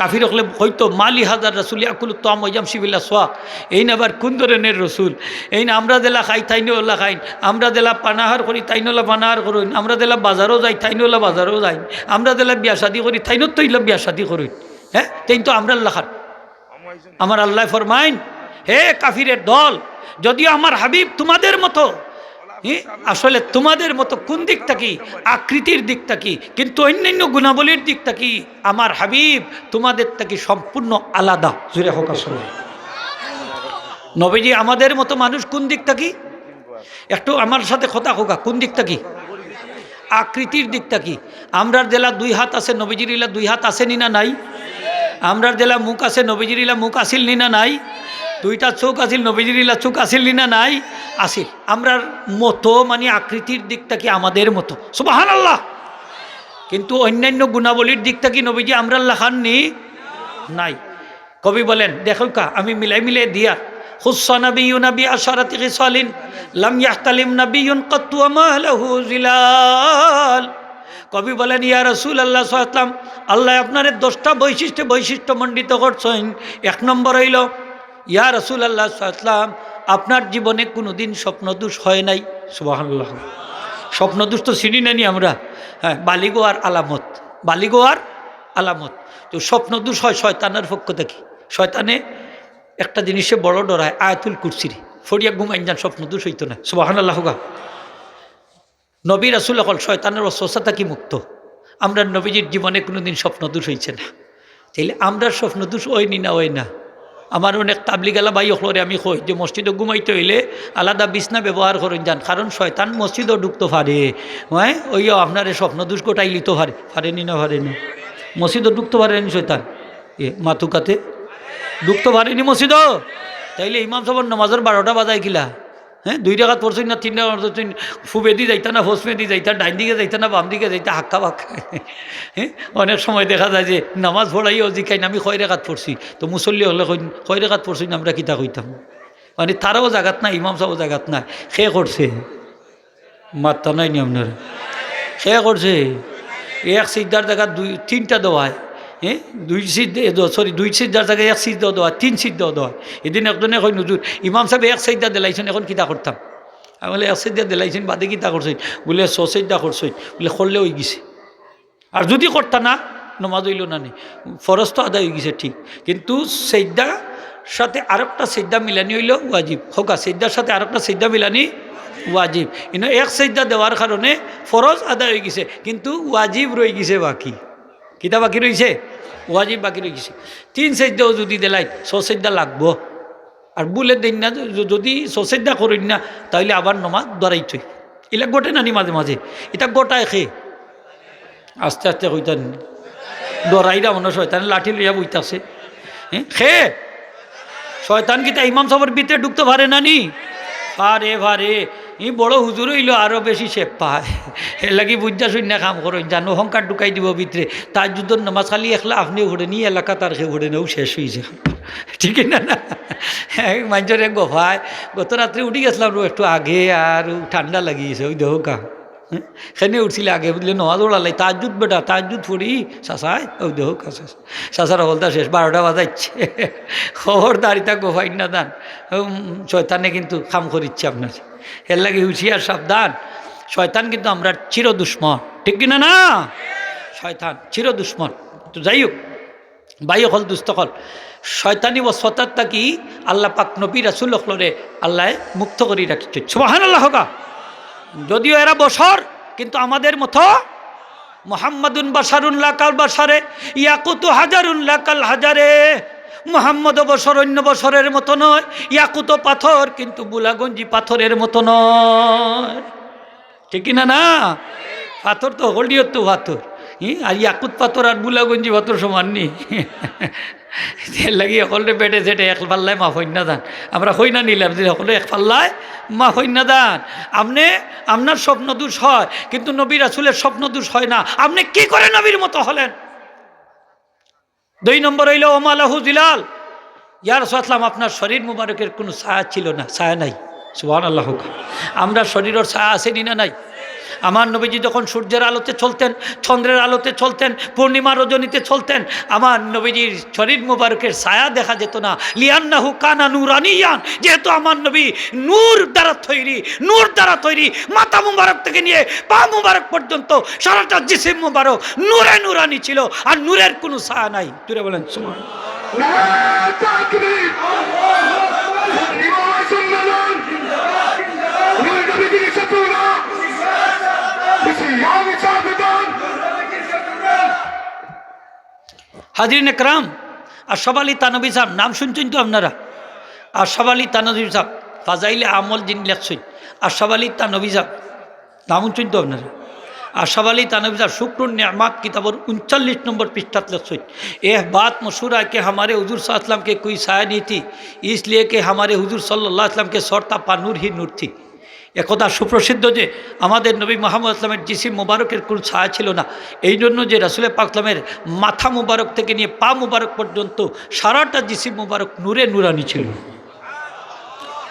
কাফির হলে হয়তো মালি হাজার রসুল আকুল তাম ওয়ামশিবিল্লা সোয়াক, এই না আবার কোন ধরনের রসুল? এই না আমরা দেলা খাই তাইনোল্লা খাইন, আমরা দেলা পানাহার করি তাইনোল্লা পানাহার করুন, আমরা দেলা বাজারও যাই তাইনোল্লা বাজারও যাই, আমরা দেলা বিয়া শাদি করি তাইনত তো ইল্লা বিয়া শাদি করুন। হ্যাঁ তাই তো আমরা আল্লাহ খান। আমার আল্লাহ ফরমাইন, হে কাফিরের দল, যদিও আমার হাবিব তোমাদের মতো, আসলে তোমাদের মতো কোন দিকটা কি? আকৃতির দিকটা কি, কিন্তু অন্যান্য গুণাবলীর দিকটা কি আমার হাবিব তোমাদের থেকে সম্পূর্ণ আলাদা। জুড়ে হোক আসলে নবীজি আমাদের মতো মানুষ কোন দিকটা কি? একটু আমার সাথে কথা হোকা, কোন দিকটা কি? আকৃতির দিকটা কি? আমরার জেলা দুই হাত আছে, নবীজির ইলা দুই হাত আছে নি না নাই? আমরার জেলা মুখ আছে, নবীজির ইলা মুখ আসিল নি না নাই? দুইটা চোখ আসিল, নবীজির ইলা চোখ আসিল নি না নাই? আসিল। আমরার মতো মানে আকৃতির দিকটা কি আমাদের মতো। সুবহানাল্লাহ। কিন্তু অন্যান্য গুণাবলীর দিকটা কি নবীজি আমরা খাননি? নাই। কবি বলেন দেখো কা, আমি মিলাই মিলাই দিয়া খুস্সা নাবিয়্যুন নবী আশারাতি খিসালিন লাম ইয়াহতালিম নাবিয়্যুন কাত্তু মা লাহু জিলাল। কবি বলেন ইয়া রাসূলুল্লাহ সাল্লাল্লাহু আলাইহি ওয়াসাল্লাম, আল্লাহ আপনার 10টা বৈশিষ্ট্য মণ্ডিত করছেন। এক নম্বর হইল ইয়া রাসূলুল্লাহ সাল্লাল্লাহু আলাইহি ওয়াসাল্লাম, আপনার জীবনে কোনোদিন স্বপ্নদোষ হয় নাই। সুবহানাল্লাহ। স্বপ্নদোষ তো চিনি নানি আমরা। হ্যাঁ, বালিগোয়ার আলামত, বালিগোয়ার আলামত। তো স্বপ্নদোষ হয় শয়তানের পক্ষ থেকে। শয়তানে একটা জিনিসে বড় ডরায়, আয়াতুল কুরসিরে ফরিয়া ঘুমাইন যান, স্বপ্নদোষ হইতো না। সুবহানাল্লাহ। নবী রাসূল হল শয়তানের অস্বস্থতা থেকে মুক্ত। আমরা নবীজির জীবনে কোনোদিন স্বপ্নদোষ হয়েছে না। তাইলে আমরা স্বপ্নদোষ ওইনি না ওই না। আমার অনেক তাবলিগালা ভাই হলরে আমি কই যে মসজিদে ঘুমাইতে হইলে আলাদা বিছনা ব্যবহার করেন যান, কারণ শয়তান মসজিদও ঢুকতে পারে। হ্যাঁ ওইও আপনার স্বপ্নদোষ গোটাই লিতে পারেনি না পারেনি? মসজিদও ঢুকতে পারেনি শয়তান, মাতুকাতে ঢুকতে পারেনি মসজিদও। তাইলে ইমাম সাহেব নামাজের 12টা বাজায় কিলা? হ্যাঁ 2 রাকাত পড়ছেন না 3 রাকাত পড়ছেন, ফুবেদি যাইতা না হোসমেদি যাইতা, ডাইন দিকে যাইতা না বাম দিকে যাইতা, হাক্কা বাক্কা। হ্যাঁ অনেক সময় দেখা যায় যে নামাজ পড়াইও জিকাই আমি 6 রাকাত পড়ছি, তো মুসল্লি হলে 6 রাকাত পড়ছি আমরা কিতা কইতাম? মানে তারাও জাগাত না, ইমাম সাহেব জাগাত না। সে করছে মাত্তা নাই নি আপনার? সে করছে এক সিদ্ধার জায়গা 2-3টা দেওয়ায়। হ্যাঁ 2 সিদ্ধার জায়গায় 1 সিদ্ধ দেওয়া, 3 সিদ্ধ দেওয়া। এদিন একজনে কই নজুর ইমাম সাহেব 1 সিদ্ধা দিলাইছেন, এখন কিতা করতাম? আমি বলে 1 সিদ্ধা দিলাইছেন বাদে কিতা করছেন? বলে 6 সিদ্ধা করছেন। বলে করলে হয়ে গেছে, আর যদি করতা না নমাজ হইল না নি, ফরজ তো আদায় হয়ে গেছে ঠিক, কিন্তু সিদ্ধার সাথে আরেকটা সিদ্ধা মিলানি হইল ওয়াজিব। হোকা সিদ্ধার সাথে আরেকটা সিদ্ধা মিলানি ওয়াজিব। কিন্তু 1 সিদ্ধা দেওয়ার কারণে ফরজ আদায় হয়ে গেছে, কিন্তু ওয়াজিব রয়ে গেছে বাকি। কিতা বাকি রয়েছে? ওয়াজিব বাকি রয়ে গেছে। 3 সিদ্ধাও যদি দিলাই 6 সিদ্ধা লাগবো। আর বলে দিন না যদি 6 সিদ্ধা করেন না তাহলে আবার নমাজ দরাইতই। এলা গোটে নানি মাঝে মাঝে এটা গোটায় খে আস্তে আস্তে কইতান ডরাইরা মনে শয়তান লাঠি লইয়া বইতাছে খে শয়তান কি তা ইমাম সাহেবের ভিতরে ঢুকতে পারে নানি পারে পারে ই বড় হুজুর হইলো আরও বেশি শেপ পায় এর লাগি বুঝা শূন্য কাম করেন জানো অহংকার ঢুকাই দিব ভিতরে তার যুদ্ধর নামাজ খালি একলা আপনি ঘুরে নি এলাকা তার খেয়ে ঘুরে নেও শেষ হয়েছে ঠিক না না মানুষের এক গোফায় গত রাত্রে উঠি গেছিলাম একটু আগে আর ঠান্ডা লাগিয়েছে ওই দেহ কা সেনে উঠছিলে আগে বুঝলে নমাজ ওড়ালাই তাজুদ বেটা তাজুদ ফুড়ি শাসায় ওই দেহ কা শাসার হলদা শেষ 12টা বাজাচ্ছে খবরদারিতা গোফাই না দান শয়তানে কিন্তু খাম করিচ্ছে আপনার এর লাগে হুঁশিয়ার সাবধান শয়তান কিন্তু আমরা চির দুশ্মন ঠিক কিনা না শয়তান চির দুশ্মন তো যাই হোক বায়ু হল দুস্থ হল শয়তানি ওয়াসওয়াসা কি আল্লাহ পাক নবী রাসূল হলরে আল্লাহ মুক্ত করে রাখছে সুবহানাল্লাহ হোক যদিও এরা বশর কিন্তু আমাদের মতো মুহাম্মাদুন বাশারুন লাকাল বাশারে ইয়াকুতু হাজারুন লাকাল হাজারে মুহাম্মদ বশর অন্য বশরের মতো নয় ইয়াকুত পাথর কিন্তু বুলাগঞ্জি পাথরের মতো নয় ঠিক না না পাথর তো হলিয়ত তো পাথর আর ইয়াকুত পাথর আর বুলাগঞ্জি পাথর সমান নি লাগি সকলে পেটে সেটে এক পাল্লায় মা হইনা দান আমরা হইনা নিলাম যে সকলে এক পাল্লায় মা হইনা দান আপনার স্বপ্ন দোষ হয় কিন্তু নবী রাসূলের স্বপ্ন দোষ হয় না আপনি কি করে নবীর মতো হলেন 2 নম্বর হইল ওমালাহু জিলাল ইয়া রাসূলুল্লাহ আপনার শরীর মুবারকের কোনো ছায়া ছিল না ছায়া নাই সুবহানাল্লাহ আমরা শরীরের ছায়া আছে না নাই আমার নবীজি যখন সূর্যের আলোতে চলতেন চন্দ্রের আলোতে চলতেন পূর্ণিমা রজনীতে চলতেন আমার নবীজির শরীর মুবারকের ছায়া দেখা যেত না লিয়ান্নাহু কানা নূরানিয়ান যেহেতু আমার নবী নূর দ্বারা তৈরি মাথা মুবারক থেকে নিয়ে পা মুবারক পর্যন্ত সারাটা জিসিম মুবারক নূরে নূরানি ছিল আর নূরের কোনো ছায়া নাই তুই বলেন হাজিরিন একরাম আশরাফ আলী থানভী সাহেব নাম শুনছেন তো আপনারা আশরাফ আলী থানভী সাহেব ফাজাইলে আমল যিনি লেখছেন আশরাফ আলী থানভী সাহেব নাম শুনছেন তো আপনারা আশরাফ আলী থানভী साहब शुक्र नेमात किताबर 39 नंबर पृष्ठा लिखते यह बात मशहूर है कि हमारे हुजूर सल्लल्लाहु अलैहि वसल्लम के कोई साया नहीं थी इसलिए कि हमारे हुजूर सल्लल्लाहु अलैहि वसल्लम के सौरता पा नूर ही नूर थी একথা সুপ্রসিদ্ধ যে আমাদের নবী মুহাম্মদ ইসলামের জিসিম মুবারকের কোনো ছায়া ছিল না এই জন্য যে রাসূল পাক ইসলামের মাথা মুবারক থেকে নিয়ে পা মুবারক পর্যন্ত সারাটা জিসিম মুবারক নূরে নূরানি ছিল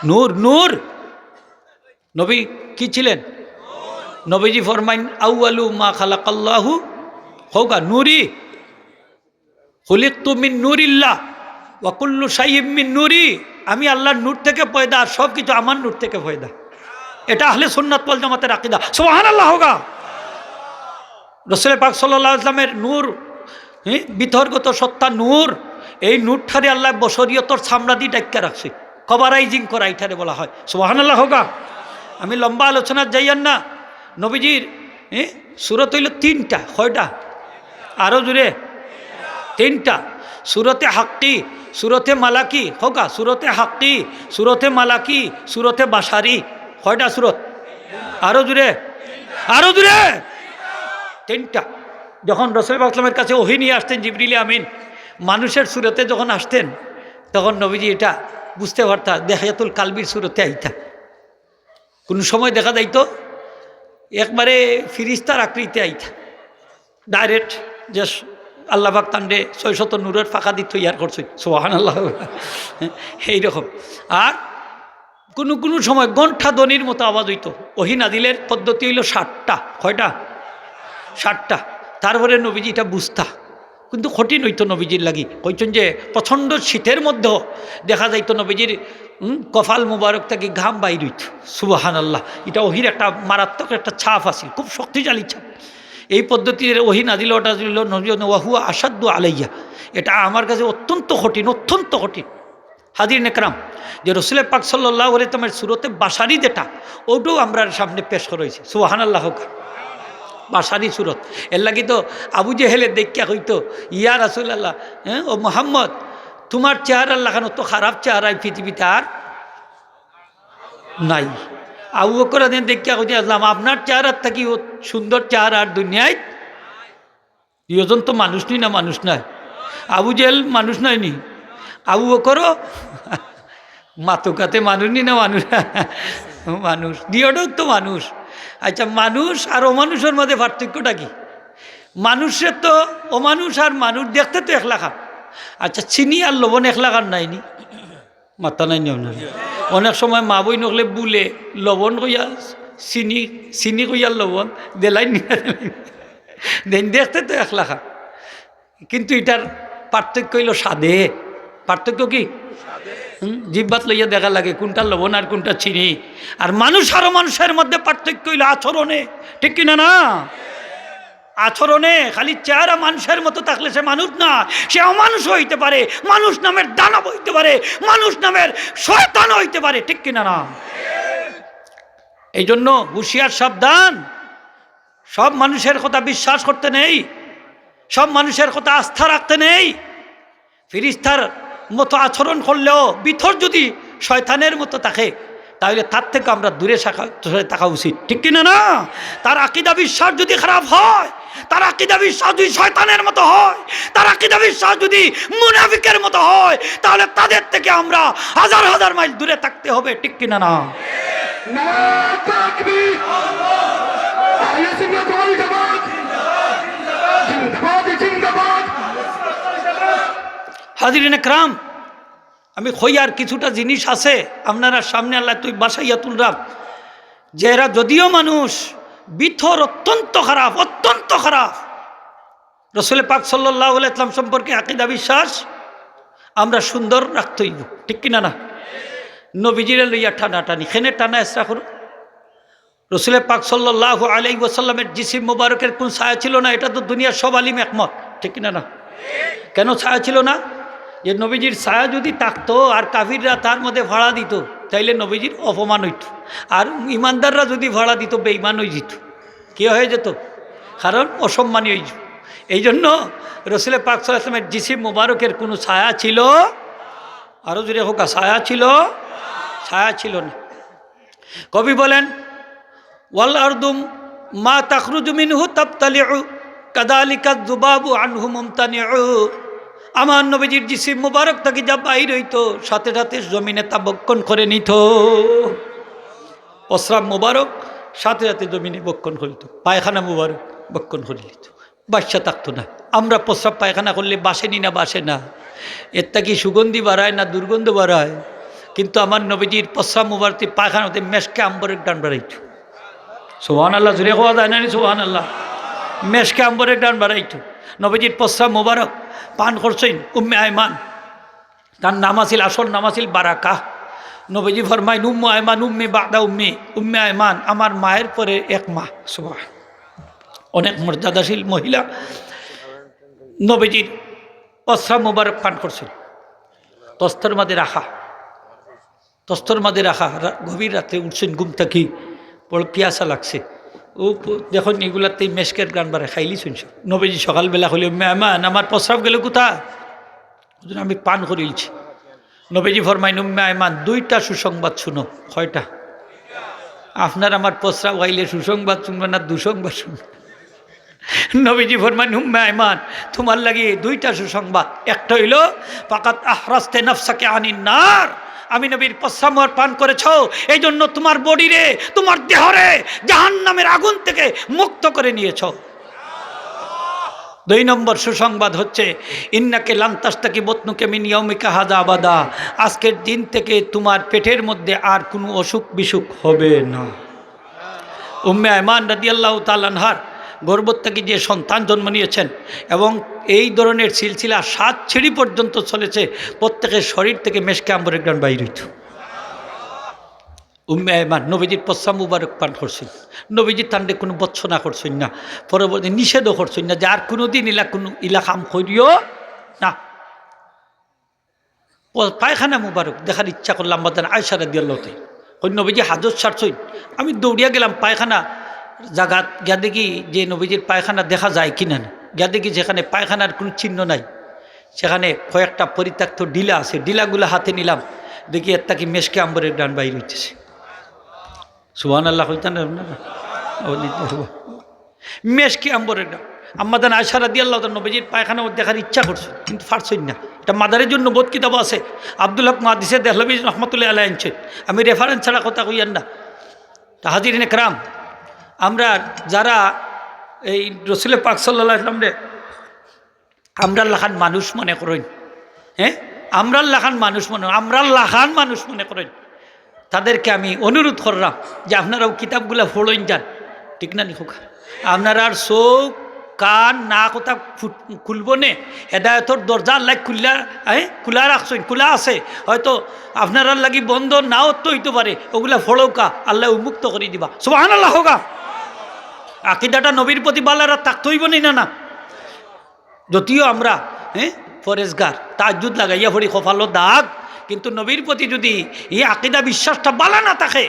নূর নূর নবী কি ছিলেন নবীজি ফরমাইন আউয়ালু মা খালাকাল্লাহু হোগা নূরি খুলিকতু মিন নূরিল্লাহ ওয়া কুল্লু শাইইন মিন নূরি আমি আল্লাহর নূর থেকে পয়দা আর সব কিছু আমার নূর থেকে পয়দা এটা আহলে সুন্নাত ওয়াল জামাতের আকীদা সুবহানাল্লাহ হোগা রাসূল পাক সাল্লাল্লাহু আলাইহি ওয়াসাল্লামের নূর বিতর্গত সত্তা নূর এই নূরটারে আল্লাহ বশরিয়তর চামড়া দিয়ে ঢাকা রাখছে কভারাইজিং করা এটারে বলা হয় সুবহানাল্লাহ হোগা আমি লম্বা আলোচনা যাইয়ান না নবীজির সূরত হইল 3টা কয়টা আরো জুড়ে 3টা সূরতে হাক্কি সূরতে মালাকি হোগা সূরতে হাক্কি সূরতে মালাকি সূরতে বাশারি কয়টা সূরত আরো জুড়ে 3টা যখন রাসূল পাক সাল্লাল্লাহু আলাইহি ওয়াসাল্লামের কাছে ওহী নিয়ে আসতেন জিবরিল আমিন মানুষের সূরতে যখন আসতেন তখন নবীজি এটা বুঝতে পারতেন দেখায়াতুল কালবির সূরতে আইতা কোন সময় দেখা যাইতো একবারে ফিরিস্তার আকৃতি আইতা ডাইরেক্ট যে আল্লাহ পাক তান্ডে 600 নূরের ফাঁকা দি তৈয়ার করছে সুবহানাল্লাহ এইরকম আর কোনো সময় ঘণ্টা ধ্বনির মতো আওয়াজ হইতো ওহী নাজিলের পদ্ধতি হইল 60টা কয়টা 60টা তারপরে নবীজি এটা বুঝতা কিন্তু কঠিন হইতো নবীজির লাগি কইছেন যে প্রচণ্ড শীতের মধ্যেও দেখা যাইতো নবীজির কপাল মুবারক থেকে ঘাম বাইর হইত সুবহানাল্লাহ এটা ওহির একটা মারাত্মক একটা ছাপ আছে খুব শক্তিশালী ছাপ এই পদ্ধতির ওহী নাজিল ওটা ছিল নবী ওয়াহুয়া আসাদ্দু আলাইয়া এটা আমার কাছে অত্যন্ত কঠিন হাজিরিন একরাম যে রাসূল পাক সাল্লাল্লাহু আলাইহি ওয়াসাল্লামের সূরতে বাশারি যেটা ওটাও আমরা সামনে পেশ করা হয়েছে সুবহানাল্লাহ বাশারি সূরত এর লাগি তো আবু জেহেলের দেখিয়া হইতো ইয়া রাসূলুল্লাহ ও মুহাম্মদ তোমার চেহারা লাগানো তো খারাপ চেহারা পৃথিবীতে আর নাই আবু বকর দেখিয়া কইতে আসলাম আপনার চেহারার থাকি সুন্দর চেহারা আর দুনিয়ায় ইয়োজন তো মানুষ নি না মানুষ নাই। আবু জেল মানুষ নয়নি, আবু বকরও মাতুকাতে মানুষ নি না মানুষ মানুষ দিওটাও তো মানুষ। আচ্ছা মানুষ আর অমানুষের মধ্যে পার্থক্যটা কি? মানুষের তো অমানুষ আর মানুষ দেখতে তো এক লাখা। আচ্ছা চিনি আর লবণ এক লাখার নাইনি? মাথা নাই নিয়ম নাই। অনেক সময় মা বই নকলে বুলে লবণ কইয়া চিনি, চিনি কইয়ার লবণ দেলাই নিয়ে দেন দেখতে তো এক লাখা, কিন্তু এটার পার্থক্য হইল স্বাদে। পার্থক্য কি? জিহ্বাত লইয়া দেখা লাগে কোনটা লবণ আর কোনটা চিনি। আর মানুষ আর মানুষের মধ্যে পার্থক্য হইল আচরণে, ঠিক কিনা না? আচরণে। খালি চেহারা মানুষের মতো থাকলে সে মানুষ না, সে অমানুষ হইতে পারে, মানুষ নামের দানব হইতে পারে, মানুষ নামের শয়তান হইতে পারে, ঠিক কিনা না? এই জন্য হুঁশিয়ার, সাবধান। সব মানুষের কথা বিশ্বাস করতে নেই, সব মানুষের কথা আস্থা রাখতে নেই। ফিরিস্তার মতো আচরণ করলেও ভিতর যদি শয়তানের মতো থাকে তাহলে তার থেকে আমরা দূরে থাকা উচিত, ঠিক কিনা না? তার আকীদা বিশ্বাস যদি খারাপ হয়, তার আকীদা বিশ্বাস যদি শয়তানের মতো হয়, তার আকীদা বিশ্বাস যদি মুনাফিকের মতো হয়, তাহলে তাদের থেকে আমরা হাজার হাজার মাইল দূরে থাকতে হবে, ঠিক কিনা না? হাজিরিন একরাম, আমি খইয়ার কিছুটা জিনিস আছে আপনারা সামনে আল্লাহ তুই বাসাইয়া তুলরাম, যে এরা যদিও মানুষ বিথর অত্যন্ত খারাপ, অত্যন্ত খারাপ। রসুল পাক সাল্লাল্লাহু আলাইহি ওয়াসাল্লাম সম্পর্কে আকীদা বিশ্বাস আমরা সুন্দর রাখতে হইব, ঠিক কিনা না? নবীজিরে লইয়া টানাটানি খেনে টানা এসরা করো। রসুল পাক সাল্লাল্লাহু আলাইহি ওয়াসাল্লামের জিসিম মুবারকের কোন ছায়া ছিল না? এটা তো দুনিয়ার সব আলিম একমত, ঠিক কিনা না? কেন ছায়া ছিল না? যে নবীজির ছায়া যদি থাকতো আর কাফিররা তার মধ্যে ভাড়া দিত তাইলে নবীজির অপমান হইত, আর ইমানদাররা যদি ভাড়া দিত বেঈমান হয়ে যেত। কি হয়ে যেত? কারণ অসম্মানী হয়ে যেত। এই জন্য রসুল পাক সাল্লাল্লাহু আলাইহি ওয়াসাল্লামের জিসিম মুবারকের কোনো ছায়া ছিল? আরও যদি হোক ছায়া ছিল? ছায়া ছিল না। কবি বলেন ওয়াল আরদুম মা তাখরুজু মিনহু তাবতালিউ কাযালিকা যুবাবু আনহু মুমতানিউ। আমার নবীজির জিসিম মুবারক থেকে যা বাইর হইতো সাথে সাথে জমিনে তা বক্ষণ করে নিত। প্রস্রাব মুবারক সাথে সাথে জমিনে বক্ষণ করিত, পায়খানা মুবারক বক্ষণ করে নিত, বাসা থাকতো না। আমরা প্রস্রাব পায়খানা করলে বাসেনি না? বাসে না। এর তা কি সুগন্ধি বাড়ায় না দুর্গন্ধ বাড়ায়? কিন্তু আমার নবীজির প্রস্রাব মুবারক পায়খানাতে মেশকে আম্বরের ডান বাড়াইত। সুবহানাল্লাহ, জুড়ে হওয়া যায় না? সুবহানাল্লাহ। মেশকে আম্বরের ডান বাড়াইত। নবীজির প্রস্রাব মুবারক পান করছেন উম্মে আয়মান, তার নাম আছিল, আসল নাম আছিল বারাকা। নবীজি ফরমাইন উম্মে আয়মান উম্মে বাদা উম্মে, উম্মে আয়মান আমার মায়ের পরে এক মা। সুবহান, অনেক মর্যাদাশীল মহিলা। নবীজির প্রস্রাব মুবারক পান করছেন, তস্তর মাঝে রাখা, তস্তর মাঝে রাখা। গভীর রাতে উঠছেন ঘুম থাকি, বড় পিয়াসা লাগছে। ও দেখুন এগুলাতেই মেশকের গান বাড়ে খাইলি শুনছ। নবীজি সকালবেলা হলে মেহমান আমার প্রস্রাব গেলে কোথা? আমি পান করিলছি। নবীজি ফরমাইন উম্মে আয়মান দুইটা সুসংবাদ শুনো। কয়টা? আপনার আমার প্রস্রাব গাইলে সুসংবাদ শুনবে না দুঃসংবাদ শুনবে? নবীজি ফরমাইন উম্মে আয়মান তোমার লাগে দুইটা সুসংবাদ। একটা হইল ফাকাত আহরাস্তে নাফসাকে আনিন নার, আমি নবীর প্রস্রাব পান করেছ, এই জন্য তোমার বডিরে, তোমার দেহরে জাহান্নামের আগুন থেকে মুক্ত করে নিয়েছ। দুই নম্বর সুসংবাদ হচ্ছে ইন্নাকে লান্তাস্তাকি বতনুকে মিন ইয়াউমিকা হাযা আবাদা, আজকের দিন থেকে তোমার পেটের মধ্যে আর কোনো অসুখ বিসুখ হবে না। উম্মে আয়মান রাদিয়াল্লাহু তাআলা আনহার গর্ভ থেকে যে সন্তান জন্ম নিয়েছেন এবং এই ধরনের সিলসিলা 7 ছিঁড়ি পর্যন্ত চলেছে, প্রত্যেকের শরীর থেকে মেশকে আম্বরের গান বাইর হইত। উম্মে আয়মান নবীজির প্রস্রাব মুবারক পান করছেন। নবীজির তান্ডে কোনো বৎসনা করছেন না, পরবর্তী নিষেধও করছেন না যে আর কোনো দিন কোনো ইলাকাম করিও না। পায়খানা মুবারক দেখার ইচ্ছা করলাম বাদান আয়েশা রাদিয়াল্লাহু তাআলা, ওই নবীজি হাজত ছাড়ছই, আমি দৌড়িয়া গেলাম পায়খানা জায়গাত, গিয়া দেখি যে নবীজির পায়খানা দেখা যায় কিনা না। গিয়া দেখি যেখানে পায়খানার কোনো চিহ্ন নাই, সেখানে কয়েকটা পরিত্যক্ত ডিলা আছে, ডিলাগুলো হাতে নিলাম, দেখি এর তাকে মেশকে আম্বরের ডান বাইর হইতেছে। সুবহানাল্লাহ কইতেন আপনারা মেশকি আম্বরের ডাক আম্মাদান আয়েশা রাদিয়াল্লাহু তাআলা নবীজির পায়খানা দেখার ইচ্ছা করছে কিন্তু পারছেন না। এটা মাদারের জন্য বোধ কিতাব আছে, আব্দুল হক মুহাদ্দিসে দেহলভী রহমতুল্লাহ আলাইহি আনছেন। আমি রেফারেন্স ছাড়া কথা কইয়ান না। তা হাজিরিন একরাম, আমরা যারা এই রাসূল পাক সাল্লাল্লাহু আলাইহি ওয়াসাল্লাম রে আমরা লাখান মানুষ মনে করেন, হ্যাঁ আমরা লাখান মানুষ মনে করেন, তাদেরকে আমি অনুরোধ করলাম যে আপনারাও কিতাবগুলো পড়েন যান, ঠিক না নিখোক? আপনারা আর চোখ কান না কথা খুলব নে, হেদায়তর দরজা আল্লাহ খোলা রাখছেন, খোলা আছে, হয়তো আপনারা লাগি বন্ধ নাও তো হইতে পারে, ওগুলা ফড়ৌকা আল্লাহ উন্মুক্ত করে দিবা। সুবহানাল্লাহ হোগা। আকিদাটা নবীর প্রতি বালারা থাকতে হইব না। যদিও আমরা ফরেজগার তাহাজ্জুদ লাগাইয়া পড়ি কপালো দাগ, কিন্তু নবীর প্রতি যদি এই আকিদা বিশ্বাসটা বালা না থাকে,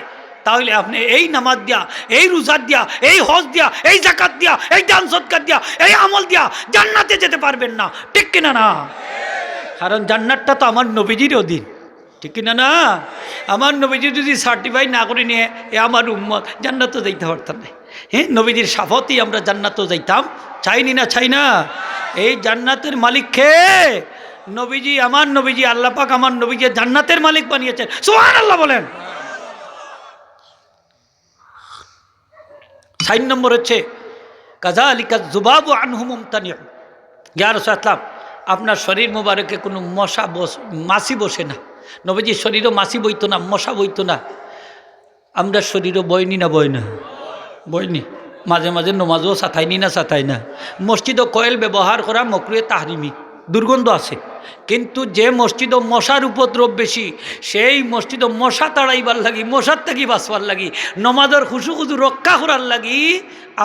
তাহলে আপনি এই নামাজ দিয়া, এই রোজা দিয়া, এই হজ দিয়া, এই যাকাত দিয়া, এই দান সদকা দিয়া, এই আমল দিয়া জান্নাতে যেতে পারবেন না, ঠিক কিনা না? কারণ জান্নাতটা তো আমার নবীজির অধীন, ঠিক কিনা না? আমার নবীজি যদি সার্টিফাই না করে নিয়ে আমার উম্মত জান্নাতও যাইতে পারতাম না। হ্যাঁ, নবীজির শাফতেই আমরা জান্নাতও যাইতাম, চাইনি না? চাই না? এই জান্নাতের মালিক কে? নবীজি, আমার নবীজি, আল্লাহ পাক আমার নবীজি জান্নাতের মালিক বানিয়েছেন। সুবহানাল্লাহ বলেন। 4 নম্বর হচ্ছে কাযালিকা যুবাবু আনহু মুমতানিউ। ইয়া রাসূলুল্লাহ, আপনার শরীর মোবারকে কোনো মাছি বসে না। নবীজির শরীরও মাছি বইতো না, মশা বইতো না। আমরা শরীরও বইনি না? বইনি। মাঝে মাঝে নমাজও সাথাইনি না? সাথাই না। মসজিদও কয়েল ব্যবহার করা মকরুহে তাহরিমি, দুর্গন্ধ আছে। কিন্তু যে মসজিদও মশার উপদ্রব বেশি, সেই মসজিদও মশা তাড়াইবার লাগি, মশার থাকি বাঁচবার লাগি, নমাজের খুশু রক্ষা করার লাগি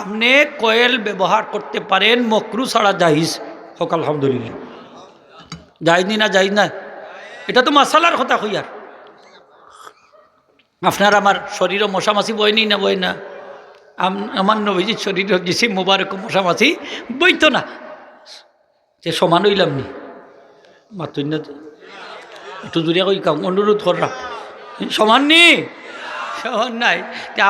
আপনি কয়েল ব্যবহার করতে পারেন, মকরু ছাড়া জাহিজ হোক। আলহামদুলিল্লাহ। যাইনি না? যাই না? এটা তো মাসালার কথা কইয়ার। আপনার আমার শরীরও মশামাছি বয়নি না? বয় না? আমার নবীজির শরীর জিসিম মুবারক মশামাছি বইতো না। যে সমান হইলাম নি মাত্র না, একটু দূরে কই কাম, অনুরোধ করলাম, সমান নি? সমান নাই।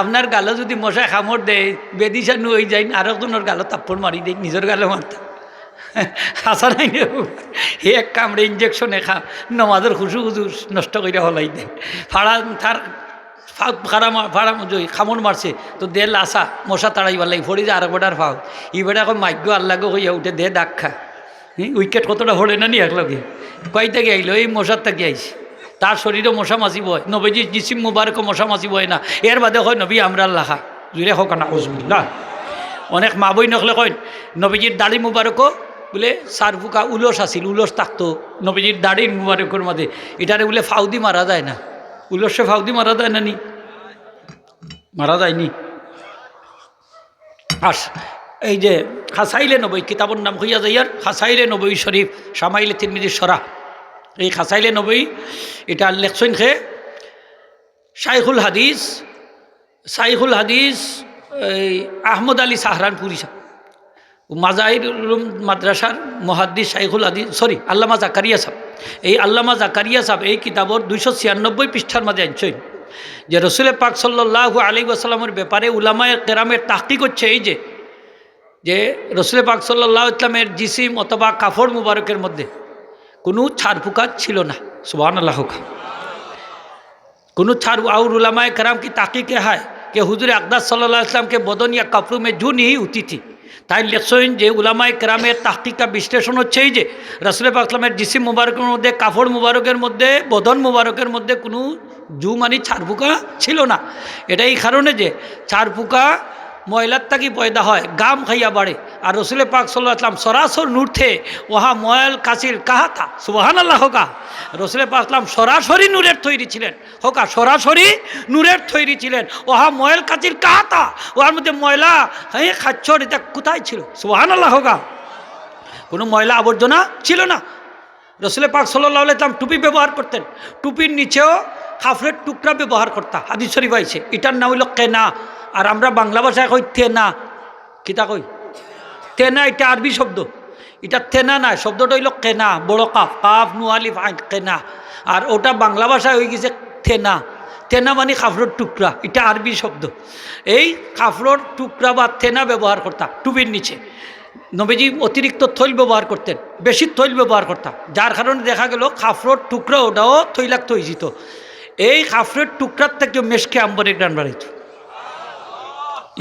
আপনার গালো যদি মশা কামড় দেয়, বেদিশানু হয়ে যায়, আর একজনের গালো তাপ্পড় মারি দেয়, নিজের গালো মারতাম। আসা নাই হে এক কামড়ে ইঞ্জেকশনে নমাজের খুশু নষ্ট করে হলাই দেয়। তার খামড় মারছে তো দে লাসা মশা তাড়াইবার লাগে, ফড়ি যে আর বেটার ফাও, ই বেটা এখন মাইগ্য আল্লাগো হইয়া উঠে দে দাগ খা। উইকেট কতটা হলে না নি একলগে? কয়টা গিয়ে আইলো? এই মশার থেকে আইসি। তার শরীরও মশা মাছি বয়, নবীজি জিসিম মুবারক মশা মাছি বয় না। এর বাদে হয় নবী আমরা লাখা জুড়ে হোক না উজবিল্লা। অনেক মা বই নকলে কয় নবীজির দাড়ি মুবারকও বলে সার ফুকা উলস আসিল, উলস থাকতো নবীজির দাড়ির মুবারকের মাঝে। এটারে বলে ফাউদি মারা যায় না? উলসে ফাউদি মারা যায় না? নি মারা যায়নি? আস এই যে খাসাইলে নবী কিতাবর নাম হইয়া যাইয়ার খাসাইলে নবী শরীফ সামাইলে তিরমিজির সরা। এই খাসাইলে নবী এটা লেখছেন খে শাইখুল হাদিস এই আহমদ আলী সাহরানপুরি সাহেব, মাজাহির উলুম মাদ্রাসার মুহাদ্দিস শাইখুল হাদিস আল্লামা জাকারিয়া সাহেব। এই আল্লামা জাকারিয়া সাহেব এই কিতাবর 296 পৃষ্ঠার মাঝে আনছেন যে রসুল পাক সাল্লাল্লাহু আলাইহি ওয়াসাল্লামের ব্যাপারে উলামায়ে কেরামের তাহকিক হচ্ছে এই যে রসুল পাক সাল্লাল্লাহু আলাইহি ওয়াসাল্লামের জিসিম অথবা কাফড় মুবারকের মধ্যে কোনো ছাড়ফুকা ছিল না। সুবহানাল্লাহ। কোনো ছাড় और उलमाए कराम की ताक़ीक़ है कि हुजूर अक़दस सल्लल्लाहु अलैहि वसल्लम के बदन या कपड़ों में जू नहीं होती थी। তাই লেখছেন যে উলামায়ে কেরামের তাহকিকা বিশ্লেষণ হচ্ছে এই যে রাসূল পাক সাল্লামের জিসিম মুবারকের মধ্যে, কাফড় মুবারকের মধ্যে, বদন মুবারকের মধ্যে কোনো জু মানে ছাড়ফুকা ছিল না। এটা এই কারণে যে ছাড়ফুকা ময়লার থাকি পয়দা হয়, গাম খাইয়া বাড়ে। আর রসুল পাক সাল্লাল্লাহু আলাইহি ওয়াসাল্লাম সরাসর নূর থে ওহা ময়ল কাসির কাহা থা। সুবহানাল্লাহ হোকা। রসুল পাক সাল্লাম সরাসরি নূরের তৈরি ছিলেন, হোকা সরাসরি নূরের তৈরি ছিলেন। ওহা ময়ল কাসির কাহা থা, ওহার মধ্যে ময়লা খাচ্ছর এটা কোথায় ছিল? সুবহানাল্লাহ হোকা। কোনো ময়লা আবর্জনা ছিল না। রসুল পাক সাল্লাল্লাহু আলাইহি ওয়াসাল্লাম টুপি ব্যবহার করতেন, টুপির নিচেও কাফরের টুকরা ব্যবহার করতা। হাদিস শরীফ আইছে এটার নাম হইল কেনা। আর আমরা বাংলা ভাষায় কই তেনা। কিতা কই? তেনা। এটা আরবি শব্দ, এটা তেনা না, শব্দটা হইল কেনা, বড় কাফ, কাফ নু আলিফ আইন, কেনা। আর ওটা বাংলা ভাষায় হয়ে গেছে থেনা। তেনা মানে কাপড়ের টুকরা, এটা আরবি শব্দ। এই কাপড়ের টুকরা বা তেনা ব্যবহার করতা টুপির নিচে। নবীজি অতিরিক্ত থৈল ব্যবহার করতেন, বেশি থৈল ব্যবহার করতাম, যার কারণে দেখা গেল কাপড়ের টুকরা ওটাও তৈলাক্ত হয়ে যেত। এই কাপড়ের টুকরার থেকে মেশকে আম্বরের গ্রান বাড়াইত,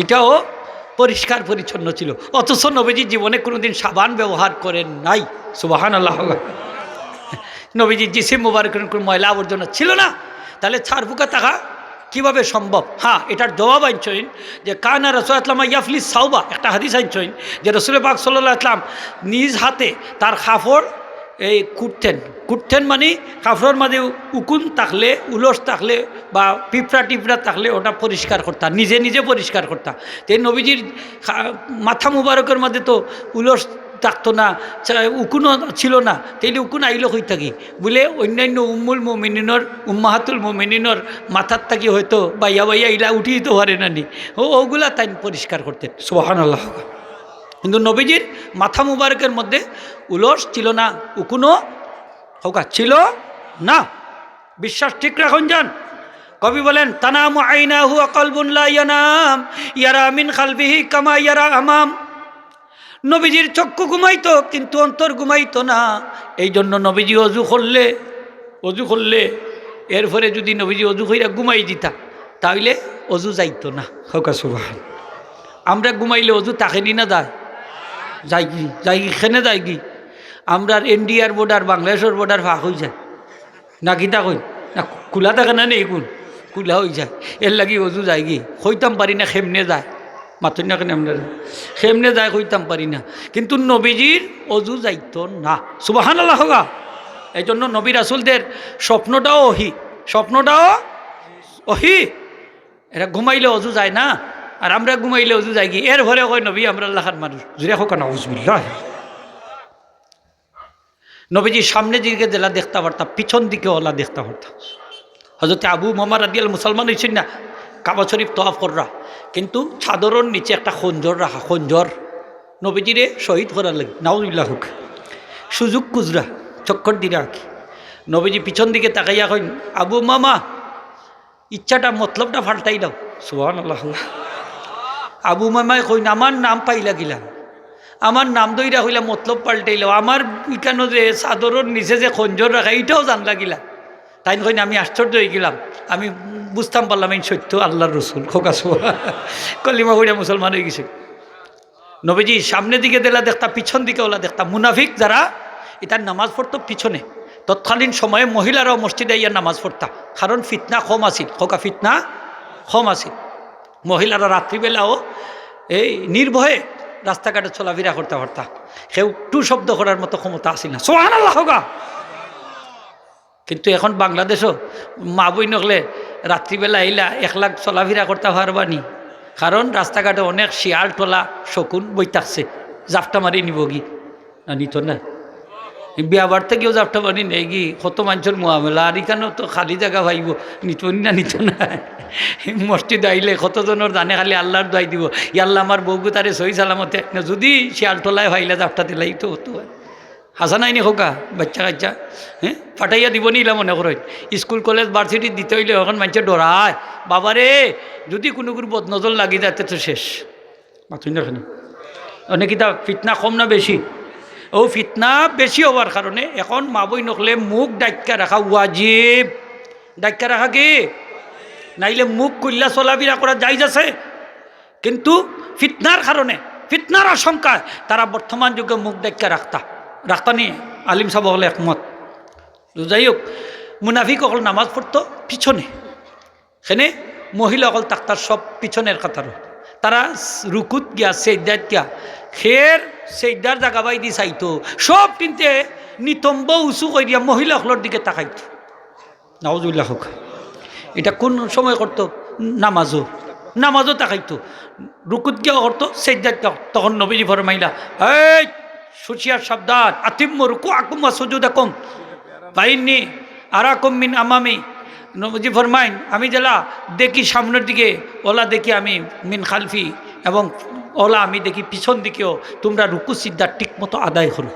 এটাও পরিষ্কার পরিচ্ছন্ন ছিল। অথচ নবীজি জীবনে কোনোদিন সাবান ব্যবহার করেন নাই। সুবহানাল্লাহ। নবীজি জিসিম মুবারকের কোনো ময়লা আবর্জনা ছিল না, তাহলে ছাড় ফুকা থাকা কীভাবে সম্ভব? হ্যাঁ, এটার জবাব আনছেন যে কানা রাসূলুল্লাহ ইয়াফলি সাউবা, একটা হাদিস আনছেন যে রাসূল পাক সাল্লাল্লাহু আলাইহি ওয়াসাল্লাম নিজ হাতে তার কাপড় এই কুটতেন মানে কাপড়ের মাঝে উকুন থাকলে, উলস থাকলে বা পিঁপড়া টিপড়া থাকলে ওটা পরিষ্কার করতাম, নিজে নিজে পরিষ্কার করতাম। তো নবীজির মাথা মুবারকের মধ্যে তো উলস থাকতো না, উকুনও ছিল না, তাইলে উকুন আইলো হই থাকি বলে অন্যান্য উম্মুল মুমিনিনের, উম্মাহাতুল মুমিনিনের মাথার থাকি হয়তো বাইয়া বাইয়া ইলা উঠিয়ে দিতে পারে না নি, ওগুলা তাই পরিষ্কার করতেন। সুবহানাল্লাহ। কিন্তু নবীজির মাথা মুবারকের মধ্যে উলস ছিল না, উকুনও হোকা ছিল না। বিশ্বাস ঠিক রাখুন যান। কবি বলেন তানামু আইনাহু ওয়া কলবুন লা ইয়ানাম ইয়ারা মিন খালফিহি কামা ইয়ারা আমাম। নবীজির চক্ষু ঘুমাইতো কিন্তু অন্তর ঘুমাইতো না। এই জন্য নবীজি অজু করলে এরপরে যদি নবীজি অজু কইরা ঘুমাই দিতা তাহলে অজু যাইতো না। হোকা সুবহান। আমরা ঘুমাইলে অজু তাকেনি না যাই কি খেনে যায় কি আমরা ইন্ডিয়ার বর্ডার বাংলাদেশের বর্ডার ফাঁক হয়ে যায় না, কিতা কই না খোলা থাকে না নেই কোন খোলা হয়ে যায়, এর লাগি অজু যায় কি হইতাম পারি না, খেমনে যায় মাতুন না কেন আমরা খেমনে যায় হইতাম পারি না। কিন্তু নবীজির অজু যাইতো না। সুবহানাল্লাহ। হোগা। এই জন্য নবী রাসূলদের স্বপ্নটাও ওহি। এরা ঘুমাইলে অজু যায় না, আর আমরা ঘুমাইলে অজু যাই কি এর ভরে কয় নবী আমরা আল্লাহর মানুষ জুড়ে হোক না উজবিল্লাহ। নবীজি সামনে দিকে জেলা দেখতে পারতাম, পিছন দিকে ওলা দেখতে পারতাম। হযরত আবু উমামা রাদিয়াল্লাহু মুসলমান হয়েছেন না, কাবা শরীফ তওয়াফ কররা, কিন্তু চাদরের নিচে একটা খঞ্জর রাখা, খঞ্জর নবীজিরে শহীদ করার লাগে নাউজুবিল্লাহ হোক। সুযোগ কুজরা চক্কর দিরা কি নবীজি পিছন দিকে তাকাইয়া কইন আবু উমামা ইচ্ছাটা মতলবটা ফাল্টাই দাও। সুবহানাল্লাহ। আবু উমামায় কইন আমার নাম পাইলা গিলা, আমার নাম দইরা হইলা মতলব পাল্টাইল, আমার ইকানো যে চাদরের নিচে যে খঞ্জর রাখা এইটাও জানলা গিলা। তাই কইন আমি আশ্চর্য হয়ে গেলাম, আমি বুঝতাম পারলাম এই সত্য আল্লাহর রসুল খোকা সোয়া কলিমা হইয়া মুসলমান হয়ে গেছে। নবীজি সামনের দিকে দিলা দেখতা, পিছন দিকে ওলা দেখতা। মুনাফিক যারা এটার নামাজ পড়তো পিছনে, তৎকালীন সময়ে মহিলারাও মসজিদে ইয়া নামাজ পড়তা, কারণ ফিতনা কম আছিল। খোকা ফিতনা কম আছিল, মহিলারা রাত্রিবেলাও এই নির্ভয়ে রাস্তাঘাটে চলাফেরা করতে পারতা, কেউ টু শব্দ করার মতো ক্ষমতা আসিল না। সুবহানাল্লাহ হোগা। কিন্তু এখন বাংলাদেশও মা বই নকলে রাত্রিবেলা আইলা 1 লাখ চলাফেরা করতে পারবানি, কারণ রাস্তাঘাটে অনেক শিয়াল টোলা শকুন বই থাকছে, জাপটা মারি নিব গি না, নিত না। বিয়া বাড়তে গিয়েও জাপটা মারি নেই গি, কত মানুষের মোয়ামেলা, আর এখানেও তো খালি জায়গা ভাইব, নিত না। মসজিদ আইলে কতজনের জানে খালি আল্লাহর দোয়াই দিব, আল্লাহ আমার বউগু তারে সহি সালামতে, যদি শিয়াল টোলায় ভাইলে জাপটা দিলাই তো হতো। হাসা নাই নি খোকা বাচ্চা কাচ্চা, হ্যাঁ ফাটাইয়া দিব নিলাম মনে করেন। স্কুল কলেজ ভার্সিটি দিতে হইলে এখন মানুষের ডরায়, বাবারে যদি কোনো বদনজর লাগি যাতে তো শেষ। মাথুন দেখেনি অনেক ফিতনা কম না বেশি? ও ফিতনা বেশি হওয়ার কারণে এখন মা বই নকলে মুখ ডাক্কা রাখা ওয়াজিব। ডাক্কা রাখা কি? নাইলে মুখ কুল্লা চলাফেরা করা জায়েজ আছে, কিন্তু ফিতনার কারণে, ফিতনার আশঙ্কায় তারা বর্তমান যুগে মুখ ডাক্কা রাখতা নিয়ে আলিম সাহেব হলে একমত। যাই হোক, মুনাফিক অকল নামাজ পড়তো পিছনে, সেনে মহিলা অকল তাক্তার সব পিছনের কাতারও, তারা রুকুত গিয়া সেজদাত গিয়া খের সেজদার জায়গা বাই দি চাইতো, সব কিনতে নিতম্ব উঁচু করে দিয়া মহিলা অকলের দিকে তাকাইতো। নাউজুবিল্লাহ হোক। এটা কোন সময় করতো? নামাজও তাকাইতো, রুকুত গিয়া করতো, সেজদাত গিয়া। তখন নবীজি ফরমাইলা, এই সুচিয়ার সাবধান, আতিম্মু রুকুআকুম ওয়া সুজুদাকুম ফাইন্নী আরাকুম মিন আমামি। নবীজি ফরমাইন, আমি জেলা দেখি সামনের দিকে, ওলা দেখি আমি মিন খালফি, এবং ওলা আমি দেখি পিছন দিকেও, তোমরা রুকু সিজদা ঠিক মতো আদায় করো।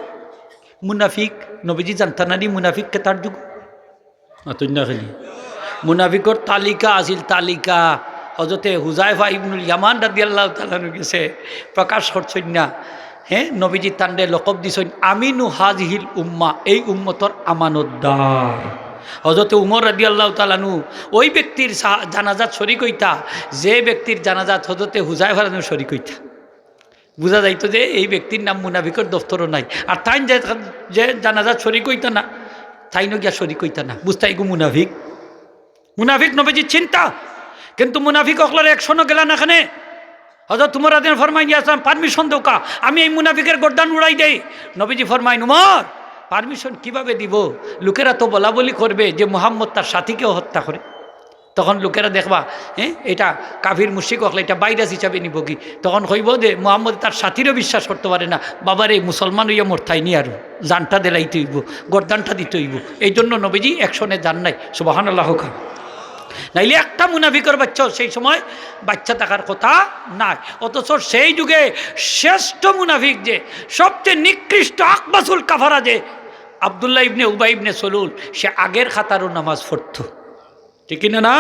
মুনাফিক নবীজি জানতানানি মুনাফিককে তার যুগ মুনাফিকর তালিকা আছিল তালিকা। হযরতে হুযায়ফা ইবনুল ইয়ামান রাদিয়াল্লাহু তাআলা গেছে প্রকাশ করছেন না, হ্যাঁ, নবীজি তান্ডে লকব দিছেন আমিনু হাজিহিল উম্মা, এই উম্মতর আমানতদার। হযরতে উমর রাদিয়াল্লাহু তাআলা ওই ব্যক্তির জানাজাত শরীক হইতা যে ব্যক্তির জানাজাত হযরতে হুযায়ফা রাদিয়াল্লাহু শরীক হইতা। বোঝা যাইতো যে এই ব্যক্তির নাম মুনাফিকের দফতরও নাই। আর তাই যে জানাজাত শরীক হইতা না তাই গিয়া শরীক হইতা না, বুঝতে এগু মুনাফিক। মুনাফিক নবীজির চিন্তা, কিন্তু মুনাফিক অকলার একশনও গেলা না এখানে। হযরত উমর রাদিয়াল্লাহু ফরমাই দিয়েছেন পারমিশন দোকা আমি এই মুনাফিকের গর্দান উড়াই দেই। নবীজি ফরমাইন উমর পারমিশন কিভাবে দিব, লোকেরা তো বলা বলি করবে যে মুহাম্মদ তার সাথীকেও হত্যা করে। তখন লোকেরা দেখবা হ্যাঁ এটা কাফির মুশরিক হকলে এটা ভাইরাস হিসাবে নিব কি, তখন কইব যে মুহাম্মদ তার সাথীরও বিশ্বাস করতে পারে না, বাবার এই মুসলমান হইয়া মরতাইনি আর জানটা দেলাইতে হইব, গর্দানটা দিতে হইব। এই জন্য নবীজি একশনে যান নাই। সুবহানাল্লাহ। নাইলে একটা মুনাফিকের বাচ্চা সেই সময় বাচ্চা থাকার কথা নাই। অথচ সেই যুগে শ্রেষ্ঠ মুনাফিক যে সবচেয়ে নিকৃষ্ট আকবাসুল কাফারা যে আব্দুল্লাহ ইবনে উবাই ইবনে সলুল, সে আগের খাতারও নামাজ পড়তো, ঠিক না? না,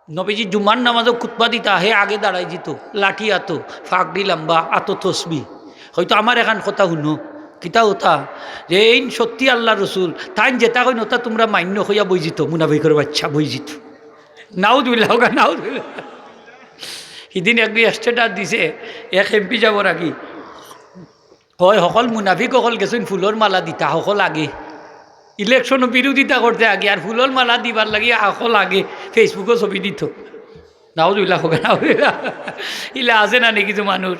নবীজি জুমার নামাজও খুতবা দিতা, হে আগে দাঁড়াই যেত, লাঠি আতো, ফাঁকডি লম্বা আতো তসবি। হয়তো আমার এখান কথা শুনো কিতা হতা যে এই সত্যি আল্লাহ রসুল তাই যেটা কই নতা তোমরা মান্য হইয়া বই যেত, মুনাফিকের বাচ্চা বই যেত। নাউযুবিল্লাহ নাউযুবিল্লাহ। সেদিন একদিন স্টেটাস দিছে এক এমপি যাবৰ আগি হয় সকল মুনাফিক সকল গেছেন ফুলৰ মালা দিতা সকল আগে, ইলেকশনও বিরোধিতা করতে আগে আর ফুলৰ মালা দিবার লাগি সকল আগে ফেসবুকও ছবি দিত। নাউযুবিল্লাহ নাউযুবিল্লাহ। ইলা আছে না নি কিছু মানুষ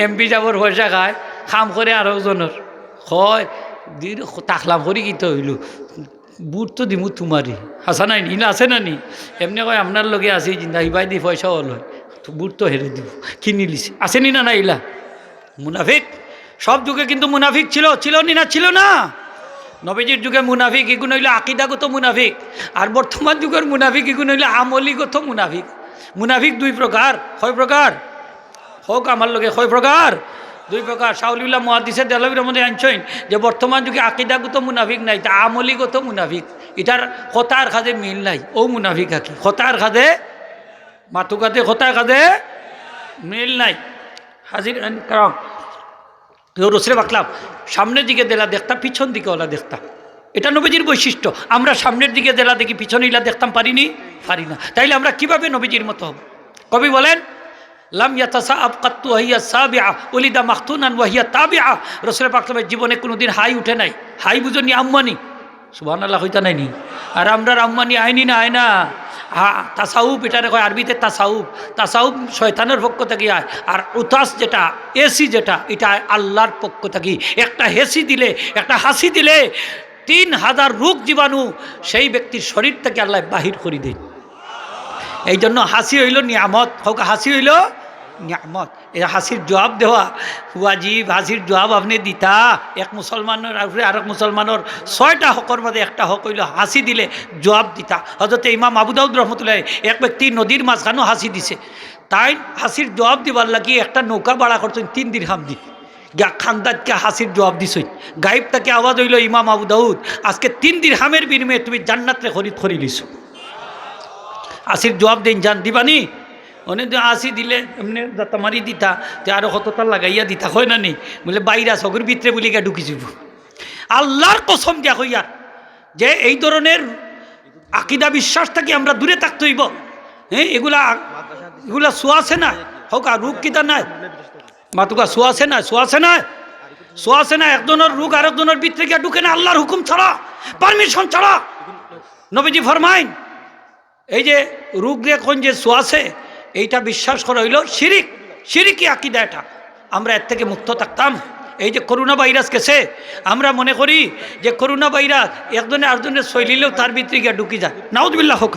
এমপি যাবৰ পয়সা খায় খাম করে আরো জনের হয় তাকলাম করি কিতো হইল বুট তো দিমু তোমারই আসা নাই নি, আছে না নি? এমনি কয় আপনার লগে আছে চিন্তা ইবাই দি পয়সা হল হয় বুট তো হেরে দিব কিনি লিছে, আসেনি না না? ইলা মুনাফিক সব যুগে কিন্তু মুনাফিক ছিল, ছিল নি না? ছিল না। নবীজির যুগে মুনাফিক এগুলো হইলো আকিদাগত মুনাফিক, আর বর্তমান যুগের মুনাফিক এগুলো হইলো আমলিগত মুনাফিক। মুনাফিক দুই প্রকার, কয় প্রকার হোক আমার লগে, কয় প্রকার? দুই প্রকার। শাউলিউল্লাহ মুহাদ্দিসে দেহলভীর মধ্যে আনছেন যে বর্তমান যুগে আকিদাগত মুনাফিক নাই, তা আমলিগত মুনাফিক। এটার কথার কাজে মিল নাই, ও মুনাফিক আকি কথার কাজে মাথু কাজে কথার কাজে মিল নাই। হাজির কারণ রসুল বাকলাম সামনের দিকে দেলা দেখতাম, পিছন দিকে ওলা দেখতাম, এটা নবীজির বৈশিষ্ট্য। আমরা সামনের দিকে দেলা দেখি, পিছনে ইলা দেখতাম পারিনি, পারি না। তাইলে আমরা কিভাবে নবীজির মতো হব? কবি বলেন লাম ইয়াতাসাআব কাত্তু ওয়াহিয়া সাবিআ উলিদা মাখতুনান ওয়াহিয়া তাবিআ। রাসূল পাক সাল্লাল্লাহু জীবনে কোনোদিন হাই উঠে নাই। হাই বুঝনি আম্মানি, সুবহানাল্লাহ হইতা নাইনি? আর আমরা আম্মানি আইনি না আয় না। হ্যাঁ, তাসাউফ এটারে কয় আরবিতে তাসাউফ। তাসাউফ শয়তানের পক্ষ থেকে আয়, আর উতাস যেটা এসি যেটা এটা আল্লাহর পক্ষ থেকে। একটা হেসি দিলে একটা হাসি দিলে 3000 রোগ জীবাণু সেই ব্যক্তির শরীর থেকে আল্লাহ বাহির করে দেন। এই জন্য হাসি হইল নিয়ামত, হোক হাসি হইল নিয়ামত। এই হাসির জবাব দেওয়া ওয়াজিব, হাসির জবাব আপনি দিতা। এক মুসলমানের উপরে আরেক মুসলমানের 6টা হকর মধ্যে একটা হক হইল হাসি দিলে জবাব দিতা। হযরতে ইমাম আবু দাউদ রহমতুল্লাহ এক ব্যক্তি নদীর মাঝখানেও হাসি দিছে, তাই হাসির জবাব দিবার লাগি একটা নৌকা ভাড়া করছেন 3 দিরহাম দি খান্দাতকে হাসির জবাব দিছই। গাইব তাকে আওয়াজ হইল ইমাম আবু দাউদ আজকে 3 দিরহামের বিনিময়ে তুমি জান্নাতরে খরিদ করে লিছো। হাসির জবাব দিন জান দিবানি অনেক আসি দিলে এমনি দাতামারি দিতা যে আরো কতটা লাগাইয়া দিতা হয় না নি বলে বাইরা চকুর ভিতরে বলি গা ঢুকি যাব। আল্লাহর কসম দিয়া হইয়া যে এই ধরনের আকিদা বিশ্বাস থেকে আমরা দূরে থাকতে হইব। হ্যাঁ, এগুলা শোয়াছে না হোক আর রূপ কিতা নাই মাতুকা শোয়াছে না, শোয়াছে না, শোয়াছে না। একজনের রোগ আরেকজনের ভিতরে গিয়া ঢুকে না আল্লাহর হুকুম ছাড়া, পারমিশন ছাড়া। নবীজি ফরমাইন এই যে রোগ এখন যে শোয়াছে এইটা বিশ্বাস করা হইল শিরিক, শিরিকি আকিদা। এটা আমরা এর থেকে মুক্ত থাকতাম। এই যে করোনা ভাইরাস গেছে, আমরা মনে করি যে করোনা ভাইরাস একজনে আরেকজনের শৈলীলেও তার ভিতরে গিয়ে ঢুকি যায়। নাউযুবিল্লাহ হোক।